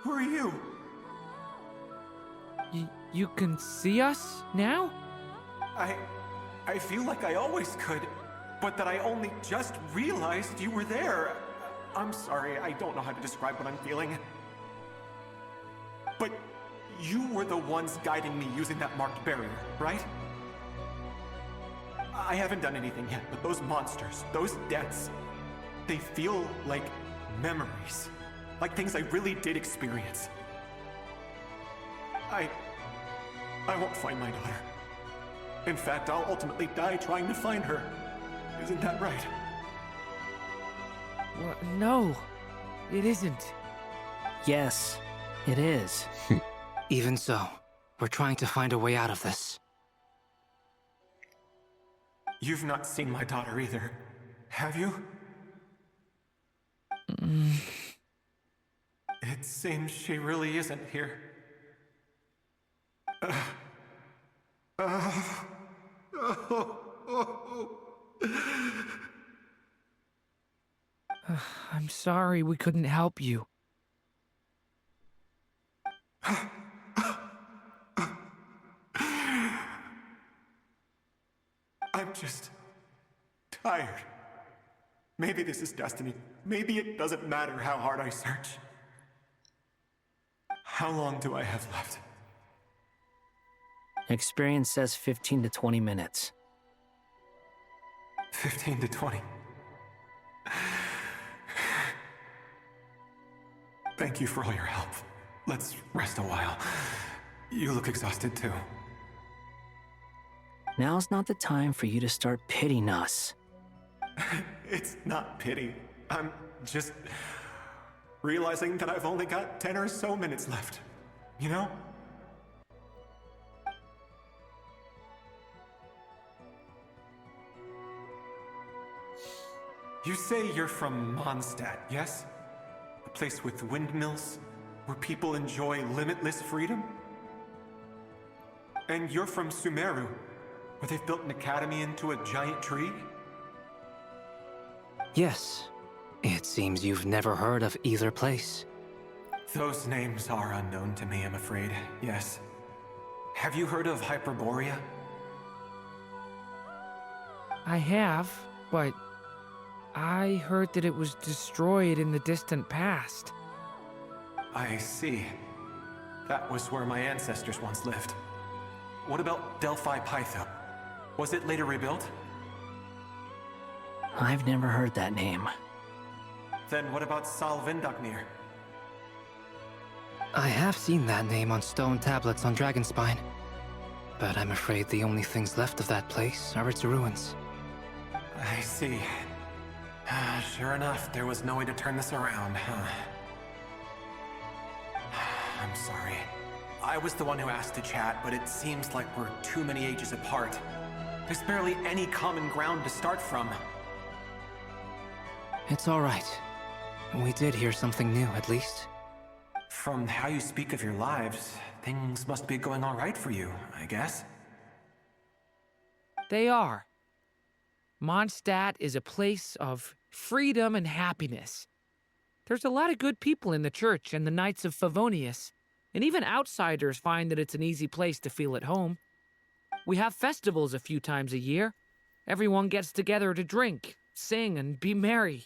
who are you? You can see us now? I feel like I always could, but that I only just realized you were there. I'm sorry, I don't know how to describe what I'm feeling. But you were the ones guiding me using that marked barrier, right? I haven't done anything yet, but those monsters, those deaths, they feel like memories. Like things I really did experience. I won't find my daughter. In fact, I'll ultimately die trying to find her. Isn't that right? Well, no, it isn't. Yes, it is. Even so, we're trying to find a way out of this. You've not seen my daughter either, have you? It seems she really isn't here. I'm sorry we couldn't help you. just tired. Maybe this is destiny. Maybe it doesn't matter how hard I search. How long do I have left? Experience says 15 to 20 minutes. 15 to 20. Thank you for all your help. Let's rest a while. You look exhausted too. Now's not the time for you to start pitying us. It's not pity. I'm just realizing that I've only got 10 or so minutes left. You know? You say you're from Mondstadt, yes? A place with windmills, where people enjoy limitless freedom? And you're from Sumeru, where they've built an academy into a giant tree? Yes. It seems you've never heard of either place. Those names are unknown to me, I'm afraid, yes. Have you heard of Hyperborea? I have, but I heard that it was destroyed in the distant past. I see. That was where my ancestors once lived. What about Delphi Pytho? Was it later rebuilt? I've never heard that name. Then what about Salvindagnir? I have seen that name on stone tablets on Dragonspine. But I'm afraid the only things left of that place are its ruins. I see. Sure enough, there was no way to turn this around, huh? I'm sorry. I was the one who asked to chat, but it seems like we're too many ages apart. There's barely any common ground to start from. It's all right. We did hear something new, at least. From how you speak of your lives, things must be going all right for you, I guess. They are. Mondstadt is a place of freedom and happiness. There's a lot of good people in the church and the Knights of Favonius, and even outsiders find that it's an easy place to feel at home. We have festivals a few times a year. Everyone gets together to drink, sing, and be merry.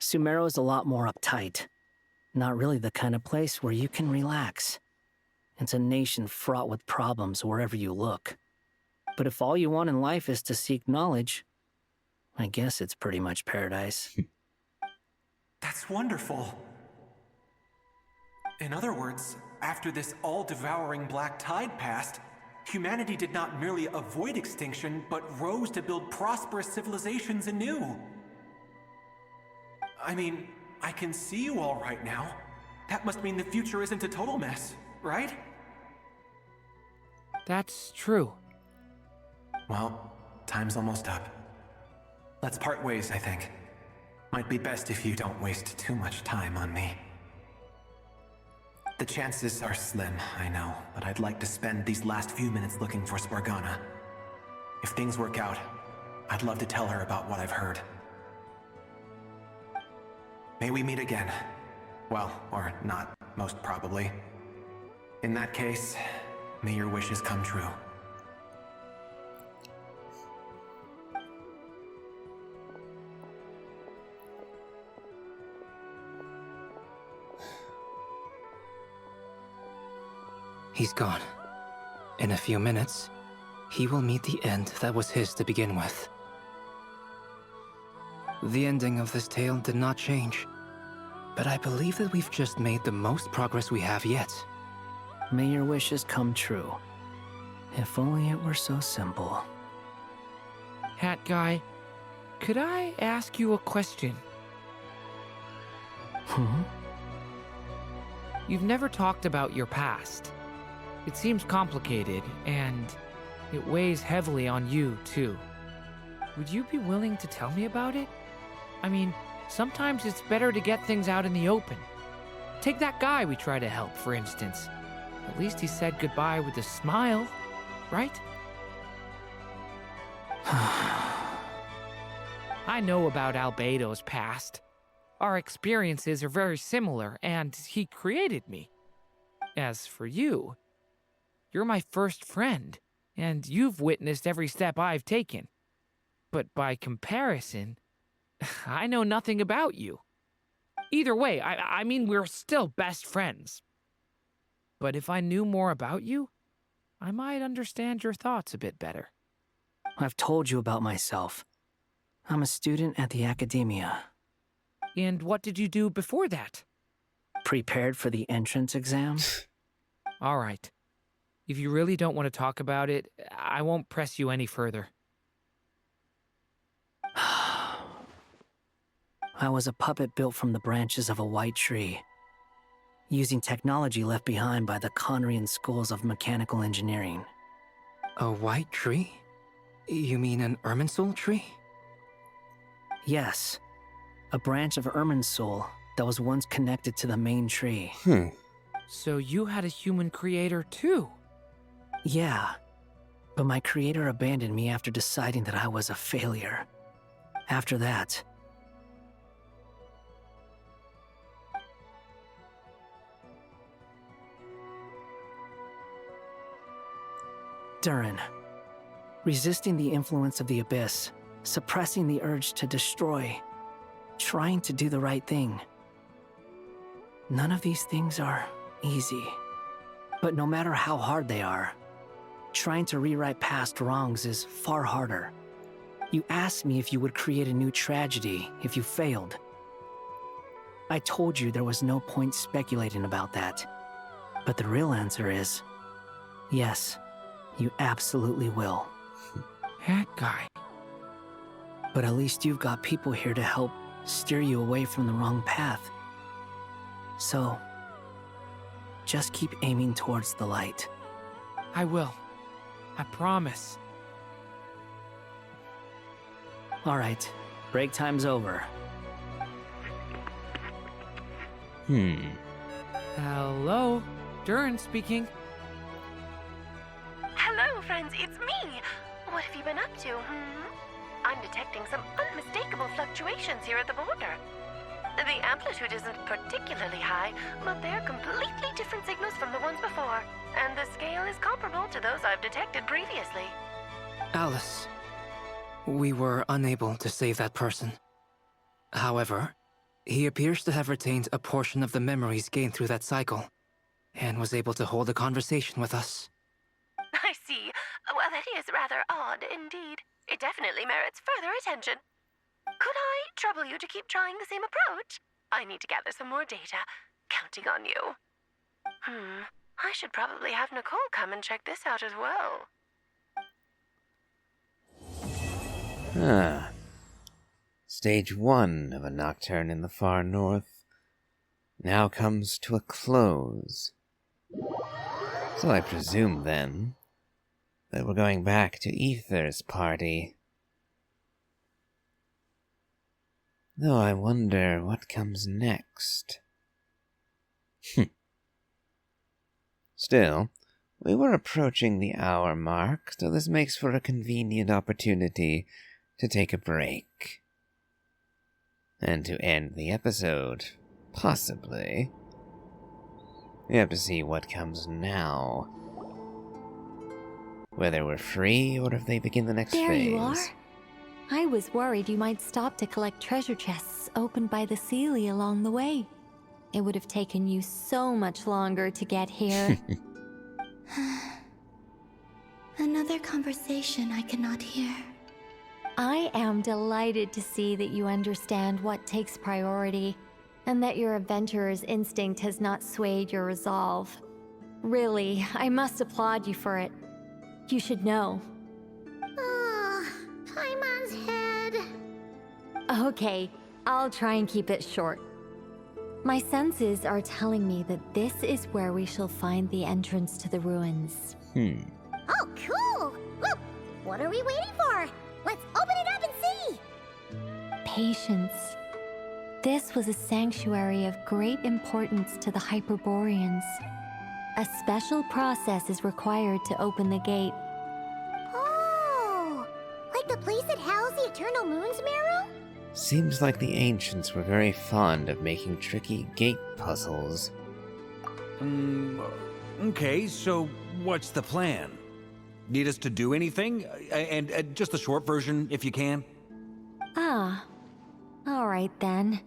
Sumeru is a lot more uptight. Not really the kind of place where you can relax. It's a nation fraught with problems wherever you look. But if all you want in life is to seek knowledge, I guess it's pretty much paradise. That's wonderful. In other words, after this all-devouring black tide passed, humanity did not merely avoid extinction, but rose to build prosperous civilizations anew. I mean, I can see you all right now. That must mean the future isn't a total mess, right? That's true. Well, time's almost up. Let's part ways, I think. Might be best if you don't waste too much time on me. The chances are slim, I know, but I'd like to spend these last few minutes looking for Spargana. If things work out, I'd love to tell her about what I've heard. May we meet again. Well, or not, most probably. In that case, may your wishes come true. He's gone. In a few minutes, he will meet the end that was his to begin with. The ending of this tale did not change, but I believe that we've just made the most progress we have yet. May your wishes come true. If only it were so simple. Hat Guy, could I ask you a question? You've never talked about your past. It seems complicated, and it weighs heavily on you, too. Would you be willing to tell me about it? I mean, sometimes it's better to get things out in the open. Take that guy we try to help, for instance. At least he said goodbye with a smile, right? I know about Albedo's past. Our experiences are very similar, and he created me. As for you, you're my first friend. And you've witnessed every step I've taken. But by comparison, I know nothing about you. Either way, I mean, we're still best friends. But if I knew more about you, I might understand your thoughts a bit better. I've told you about myself. I'm a student at the academia. And what did you do before that? Prepared for the entrance exam? All right. If you really don't want to talk about it, I won't press you any further. I was a puppet built from the branches of a white tree, using technology left behind by the Conrian schools of mechanical engineering. A white tree? You mean an Irminsul tree? Yes, a branch of Irminsul that was once connected to the main tree. So you had a human creator too? Yeah, but my creator abandoned me after deciding that I was a failure. After that, Durin, resisting the influence of the Abyss, suppressing the urge to destroy, trying to do the right thing. None of these things are easy. But no matter how hard they are, trying to rewrite past wrongs is far harder. You asked me if you would create a new tragedy if you failed. I told you there was no point speculating about that. But the real answer is, yes, you absolutely will. That guy. But at least you've got people here to help steer you away from the wrong path. So, just keep aiming towards the light. I will. I promise. All right, break time's over. Hello? Durin speaking. Hello, friends, it's me. What have you been up to, I'm detecting some unmistakable fluctuations here at the border. The amplitude isn't particularly high, but they're completely different signals from the ones before, and the scale is comparable to those I've detected previously. Alice, we were unable to save that person. However, he appears to have retained a portion of the memories gained through that cycle, and was able to hold a conversation with us. I see. Well, that is rather odd indeed. It definitely merits further attention. Could I trouble you to keep trying the same approach? I need to gather some more data. Counting on you. I should probably have Nicole come and check this out as well. Stage 1 of a Nocturn in the far north now comes to a close. So I presume, then, that we're going back to Ether's party. Though I wonder what comes next. Still, we were approaching the hour mark, so this makes for a convenient opportunity to take a break. And to end the episode, possibly. We have to see what comes now. Whether we're free or if they begin the next phase. There you are. I was worried you might stop to collect treasure chests opened by the Seelie along the way. It would have taken you so much longer to get here. Another conversation I cannot hear. I am delighted to see that you understand what takes priority, and that your adventurer's instinct has not swayed your resolve. Really, I must applaud you for it. You should know. Paimon's head. Okay, I'll try and keep it short. My senses are telling me that this is where we shall find the entrance to the ruins. Oh, cool! Well, what are we waiting for? Let's open it up and see! Patience. This was a sanctuary of great importance to the Hyperboreans. A special process is required to open the gate. Oh! Like the place that housed the Eternal Moon's Marrow? Seems like the ancients were very fond of making tricky gate puzzles. Okay, so what's the plan? Need us to do anything? And just the short version, if you can. Ah. Alright then.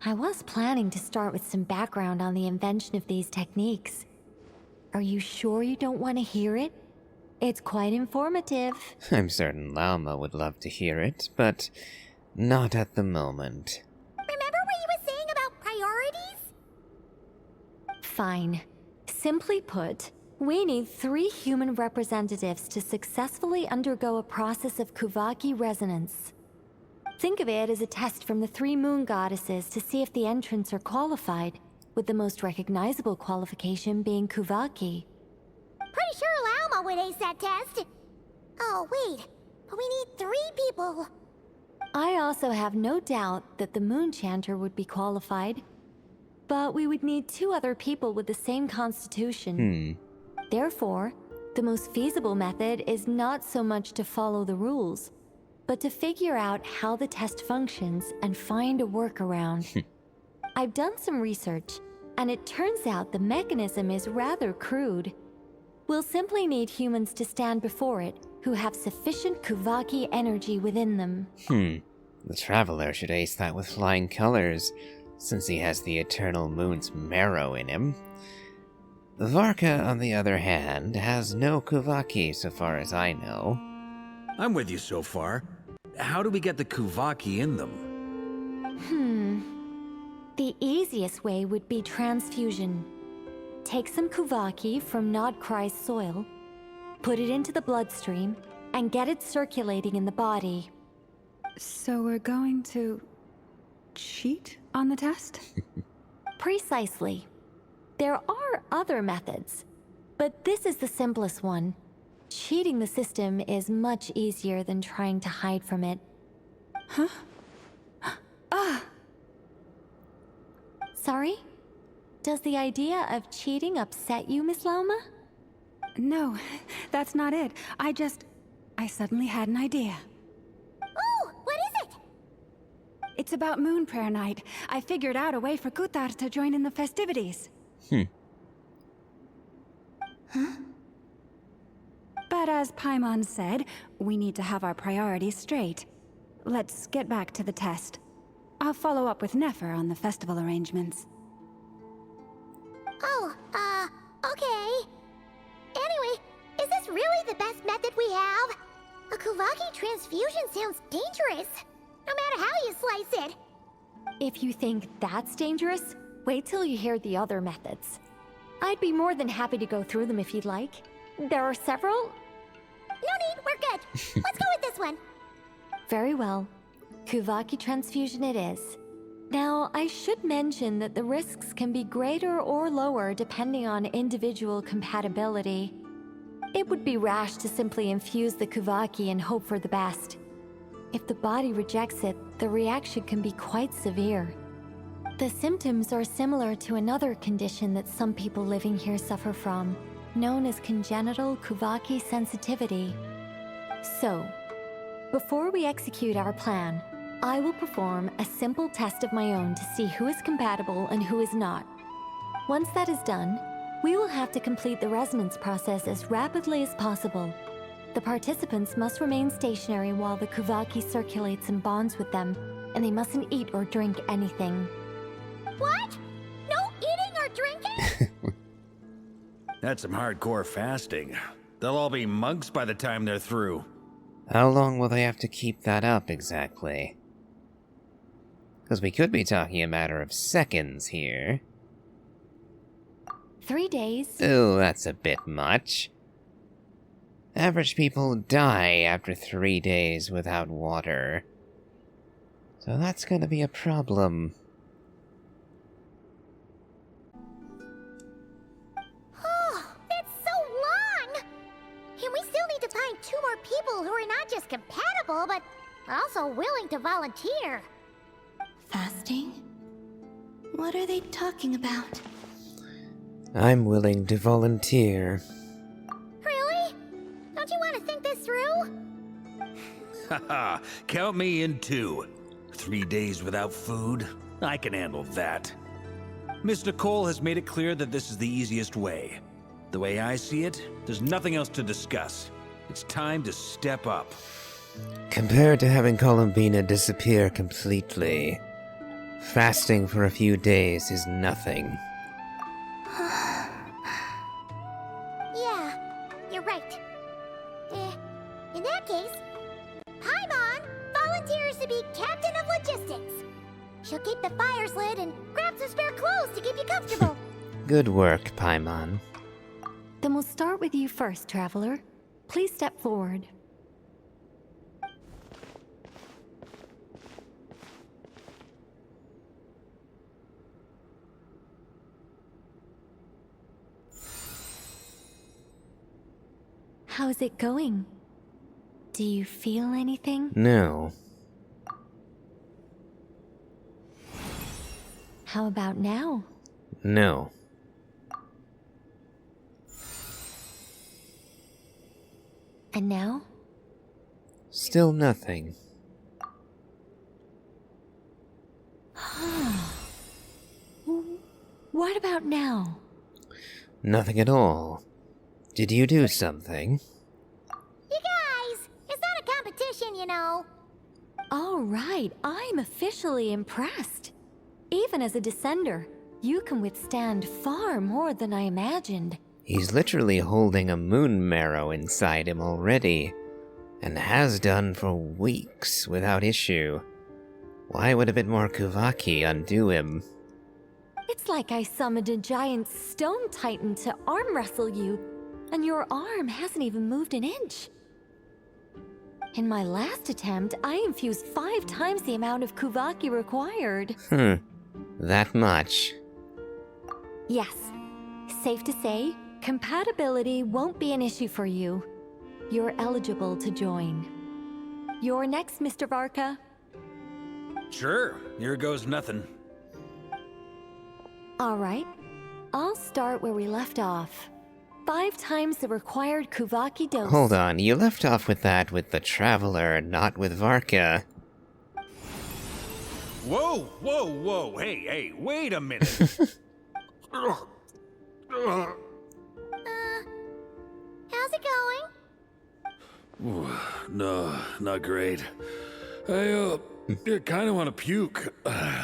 I was planning to start with some background on the invention of these techniques. Are you sure you don't want to hear it? It's quite informative. I'm certain Lauma would love to hear it, but not at the moment. Remember what you were saying about priorities? Fine. Simply put, we need 3 human representatives to successfully undergo a process of Kuvaki resonance. Think of it as a test from the 3 moon goddesses to see if the entrants are qualified, with the most recognizable qualification being Kuvaki. Pretty sure Lauma would ace that test. Oh, wait. But we need 3 people. I also have no doubt that the Moon Chanter would be qualified. But we would need 2 other people with the same constitution. Therefore, the most feasible method is not so much to follow the rules, but to figure out how the test functions and find a workaround. I've done some research, and it turns out the mechanism is rather crude. We'll simply need humans to stand before it who have sufficient Kuvaki energy within them. The Traveler should ace that with flying colors, since he has the Eternal Moon's marrow in him. Varka, on the other hand, has no Kuvaki so far as I know. I'm with you so far. How do we get the Kuvaki in them? The easiest way would be transfusion. Take some Kuvaki from Nodkrai's soil, put it into the bloodstream, and get it circulating in the body. So we're going to cheat on the test? Precisely. There are other methods, but this is the simplest one. Cheating the system is much easier than trying to hide from it. Huh? Sorry? Does the idea of cheating upset you, Miss Lauma? No, that's not it. I suddenly had an idea. Oh, what is it? It's about Moon Prayer Night. I figured out a way for Kutar to join in the festivities. But as Paimon said, we need to have our priorities straight. Let's get back to the test. I'll follow up with Nefer on the festival arrangements. Oh, okay. Anyway, is this really the best method we have? A Kuvaki transfusion sounds dangerous, no matter how you slice it. If you think that's dangerous, wait till you hear the other methods. I'd be more than happy to go through them if you'd like. There are several. No need, we're good. Let's go with this one. Very well. Kuvaki transfusion it is. Now, I should mention that the risks can be greater or lower depending on individual compatibility. It would be rash to simply infuse the Kuvaki and hope for the best. If the body rejects it, the reaction can be quite severe. The symptoms are similar to another condition that some people living here suffer from, known as congenital Kuvaki sensitivity. So, before we execute our plan, I will perform a simple test of my own to see who is compatible and who is not. Once that is done, we will have to complete the resonance process as rapidly as possible. The participants must remain stationary while the Kuvaki circulates and bonds with them, and they mustn't eat or drink anything. What? No eating or drinking? That's some hardcore fasting. They'll all be monks by the time they're through. How long will they have to keep that up exactly? Because we could be talking a matter of seconds here. 3 days. Oh, that's a bit much. Average people die after 3 days without water. So that's gonna be a problem. Oh, that's so long! And we still need to find 2 more people who are not just compatible, but also willing to volunteer. Fasting? What are they talking about? I'm willing to volunteer. Really? Don't you want to think this through? Haha, count me in too. 3 days without food? I can handle that. Miss Nicole has made it clear that this is the easiest way. The way I see it, there's nothing else to discuss. It's time to step up. Compared to having Columbina disappear completely, fasting for a few days is nothing. Yeah, you're right. In that case, Paimon volunteers to be captain of logistics. She'll keep the fires lit and grab some spare clothes to keep you comfortable. Good work, Paimon. Then we'll start with you first, Traveler. Please step forward. How's it going? Do you feel anything? No. How about now? No. And now? Still nothing. What about now? Nothing at all. Did you do something? You guys, it's not a competition, you know. All right, I'm officially impressed. Even as a descender, you can withstand far more than I imagined. He's literally holding a moon marrow inside him already, and has done for weeks without issue. Why would a bit more Kuvaki undo him? It's like I summoned a giant stone titan to arm wrestle you, and your arm hasn't even moved an inch. In my last attempt, I infused 5 times the amount of Kuvaki required. That much? Yes. Safe to say, compatibility won't be an issue for you. You're eligible to join. You're next, Mr. Varka. Sure, here goes nothing. All right. I'll start where we left off. 5 times the required Kuvaki dose. Hold on, you left off with that with the Traveler, not with Varka. Whoa, whoa, whoa, hey, wait a minute. How's it going? No, not great. I kind of want to puke.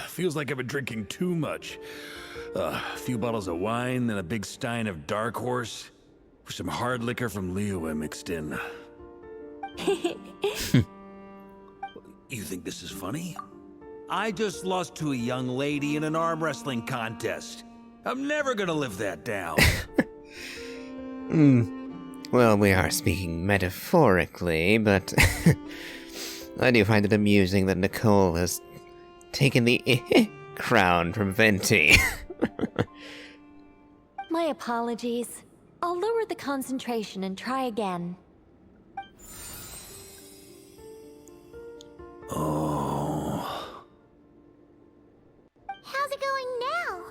Feels like I've been drinking too much. A few bottles of wine, then a big stein of Dark Horse, with some hard liquor from Liyue mixed in. You think this is funny? I just lost to a young lady in an arm wrestling contest. I'm never gonna live that down. Well, we are speaking metaphorically, but I do find it amusing that Nicole has taken the crown from Venti. My apologies. I'll lower the concentration and try again. Oh. How's it going now?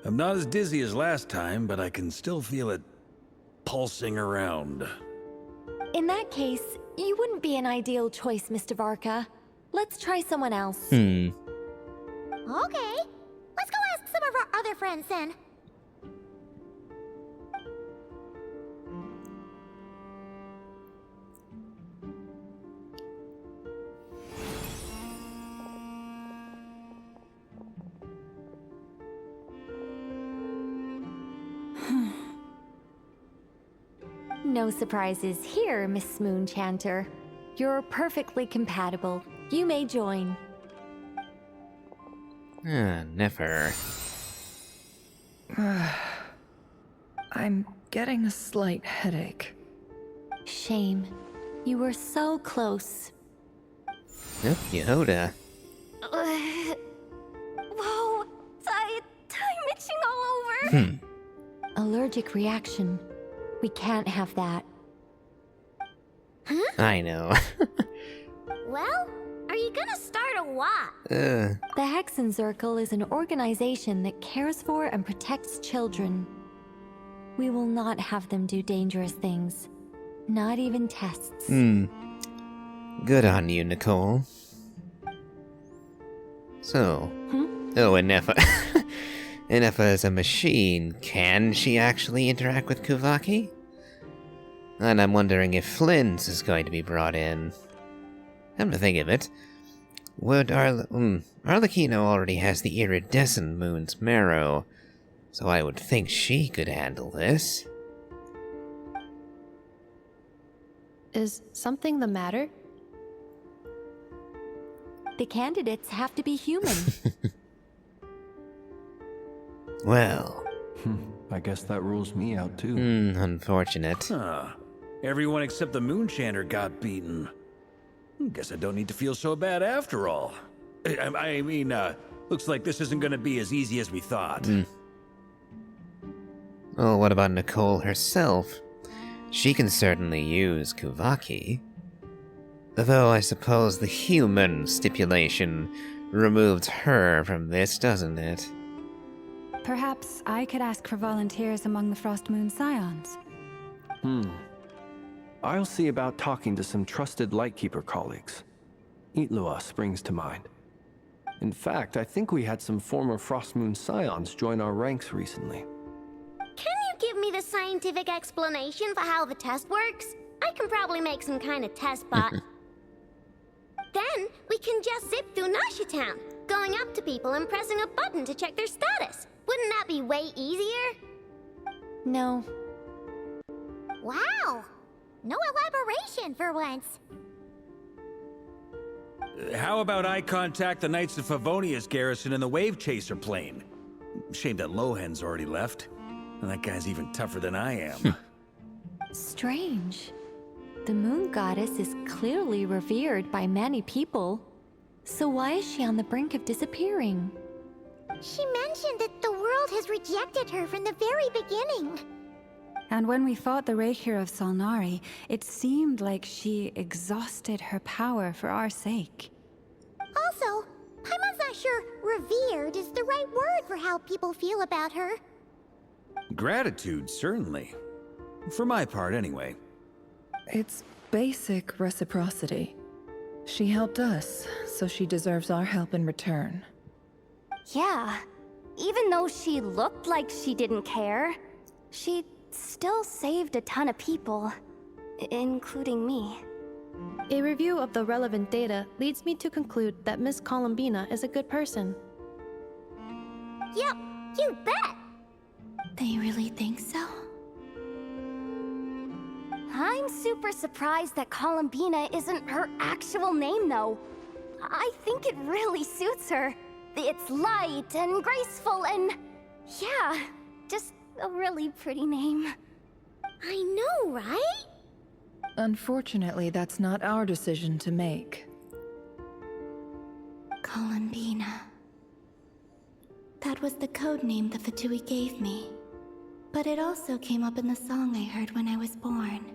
I'm not as dizzy as last time, but I can still feel it pulsing around. In that case, you wouldn't be an ideal choice, Mr. Varka. Let's try someone else. Okay. Let's go ask some of our other friends then. No surprises here, Miss Moonchanter. You're perfectly compatible. You may join. Never. I'm getting a slight headache. Shame. You were so close. Yep, Yehoda. Whoa! Time itching all over! Allergic reaction. We can't have that. I know. Well, are you gonna start a what? The Hexen Circle is an organization that cares for and protects children. We will not have them do dangerous things. Not even tests. Good on you, Nicole. So... Oh, and Nefa. Nefa is a machine. Can she actually interact with Kuvaki? And I'm wondering if Flint is going to be brought in. Come to think of it, would Arlecchino already has the iridescent moon's marrow, so I would think she could handle this. Is something the matter? The candidates have to be human. Well. I guess that rules me out too. Unfortunate. Everyone except the Moonchanter got beaten. Guess I don't need to feel so bad after all. I mean, looks like this isn't gonna be as easy as we thought. Oh, what about Nicole herself? She can certainly use Kuvaki. Though I suppose the human stipulation removed her from this, doesn't it? Perhaps I could ask for volunteers among the Frost Moon Scions. I'll see about talking to some trusted Lightkeeper colleagues. Itlua springs to mind. In fact, I think we had some former Frost Moon Scions join our ranks recently. Can you give me the scientific explanation for how the test works? I can probably make some kind of test bot. Then we can just zip through Nasha Town, going up to people and pressing a button to check their status. Wouldn't that be way easier? No. Wow! No elaboration for once. How about I contact the Knights of Favonia's garrison in the Wave Chaser plane? Shame that Lohan's already left. And that guy's even tougher than I am. Strange. The moon goddess is clearly revered by many people. So why is she on the brink of disappearing? She mentioned that the world has rejected her from the very beginning. And when we fought the Reikir of Solnari, it seemed like she exhausted her power for our sake. Also, Paimon's not sure revered is the right word for how people feel about her. Gratitude, certainly. For my part, anyway. It's basic reciprocity. She helped us, so she deserves our help in return. Yeah. Even though she looked like she didn't care, she still saved a ton of people, including me. A review of the relevant data leads me to conclude that Miss Columbina is a good person. Yep, you bet! They really think so? I'm super surprised that Columbina isn't her actual name, though. I think it really suits her. It's light and graceful and... yeah, just a really pretty name. I know, right? Unfortunately, that's not our decision to make. Columbina. That was the code name the Fatui gave me. But it also came up in the song I heard when I was born.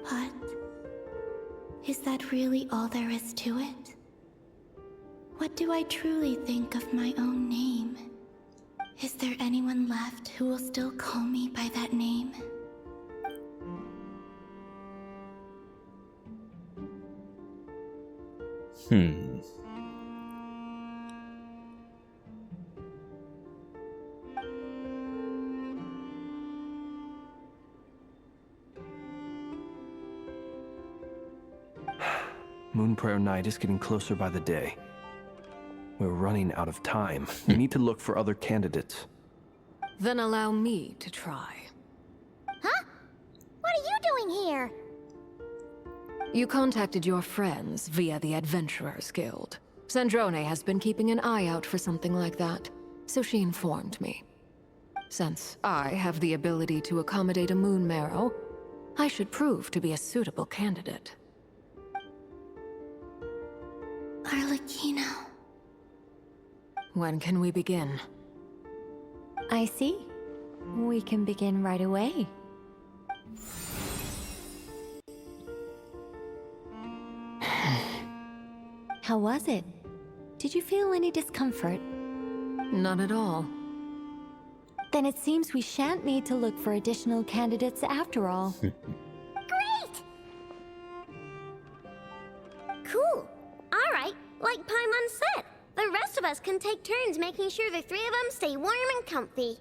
But... is that really all there is to it? What do I truly think of my own name? Is there anyone left who will still call me by that name? Moonprayer Night is getting closer by the day. We're running out of time. We need to look for other candidates. Then allow me to try. Huh? What are you doing here? You contacted your friends via the Adventurers Guild. Sandrone has been keeping an eye out for something like that, so she informed me. Since I have the ability to accommodate a moon marrow, I should prove to be a suitable candidate. Arlecchino. When can we begin? I see. We can begin right away. How was it? Did you feel any discomfort? None at all. Then it seems we shan't need to look for additional candidates after all. Great! Cool. Alright, like Paimon said, the rest of us can take turns making sure the three of them stay warm and comfy.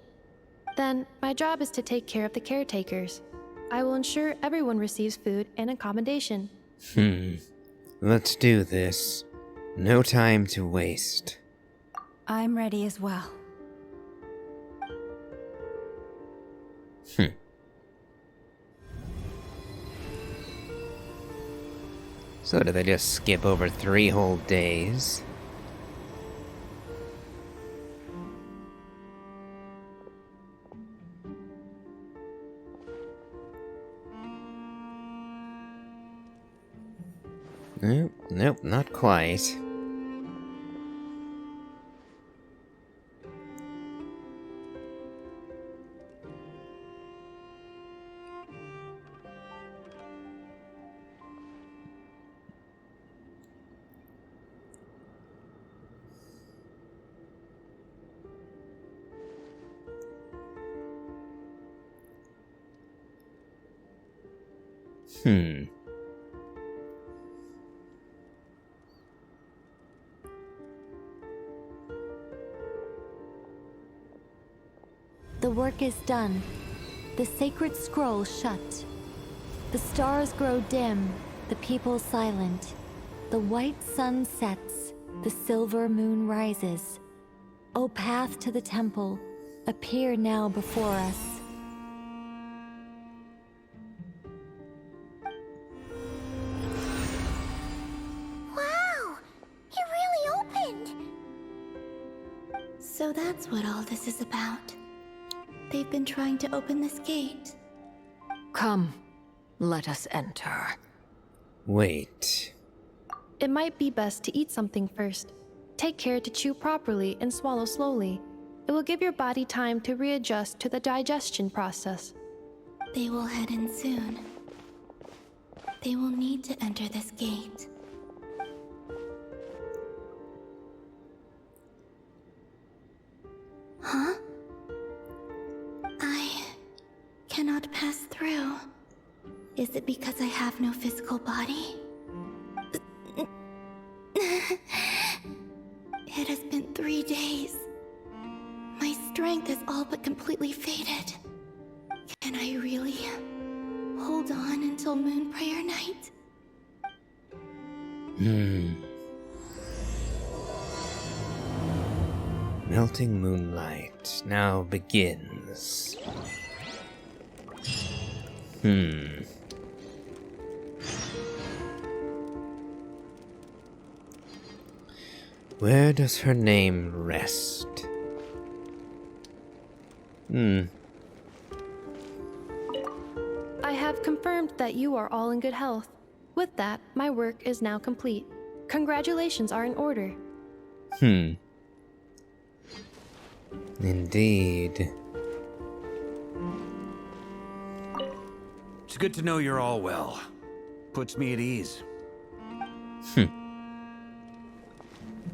Then, my job is to take care of the caretakers. I will ensure everyone receives food and accommodation. Let's do this. No time to waste. I'm ready as well. So did they just skip over 3 whole days? Nope, not quite. The work is done. The sacred scroll shut. The stars grow dim, the people silent. The white sun sets, the silver moon rises. O path to the temple, appear now before us. Wow! It really opened! So that's what all this is about. They've been trying to open this gate. Come, let us enter. Wait. It might be best to eat something first. Take care to chew properly and swallow slowly. It will give your body time to readjust to the digestion process. They will head in soon. They will need to enter this gate. Huh? I cannot pass through. Is it because I have no physical body? It has been 3 days. My strength is all but completely faded. Can I really hold on until Moon Prayer Night? Melting moonlight now begins. Where does her name rest? I have confirmed that you are all in good health. With that, my work is now complete. Congratulations are in order. Indeed. It's good to know you're all well. Puts me at ease.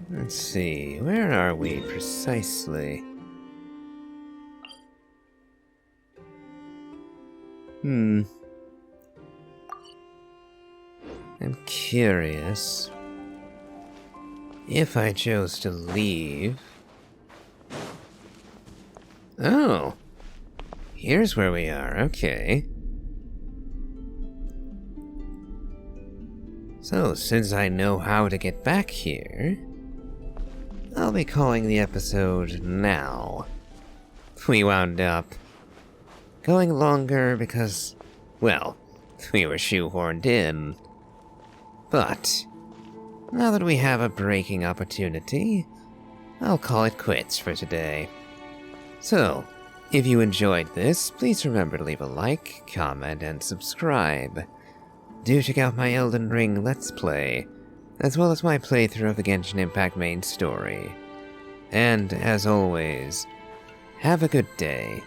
Let's see, where are we precisely? I'm curious. If I chose to leave... Oh! Here's where we are, okay. So, since I know how to get back here, I'll be calling the episode now. We wound up going longer because, well, we were shoehorned in. But, now that we have a breaking opportunity, I'll call it quits for today. So, if you enjoyed this, please remember to leave a like, comment, and subscribe. Do check out my Elden Ring Let's Play, as well as my playthrough of the Genshin Impact main story. And, as always, have a good day.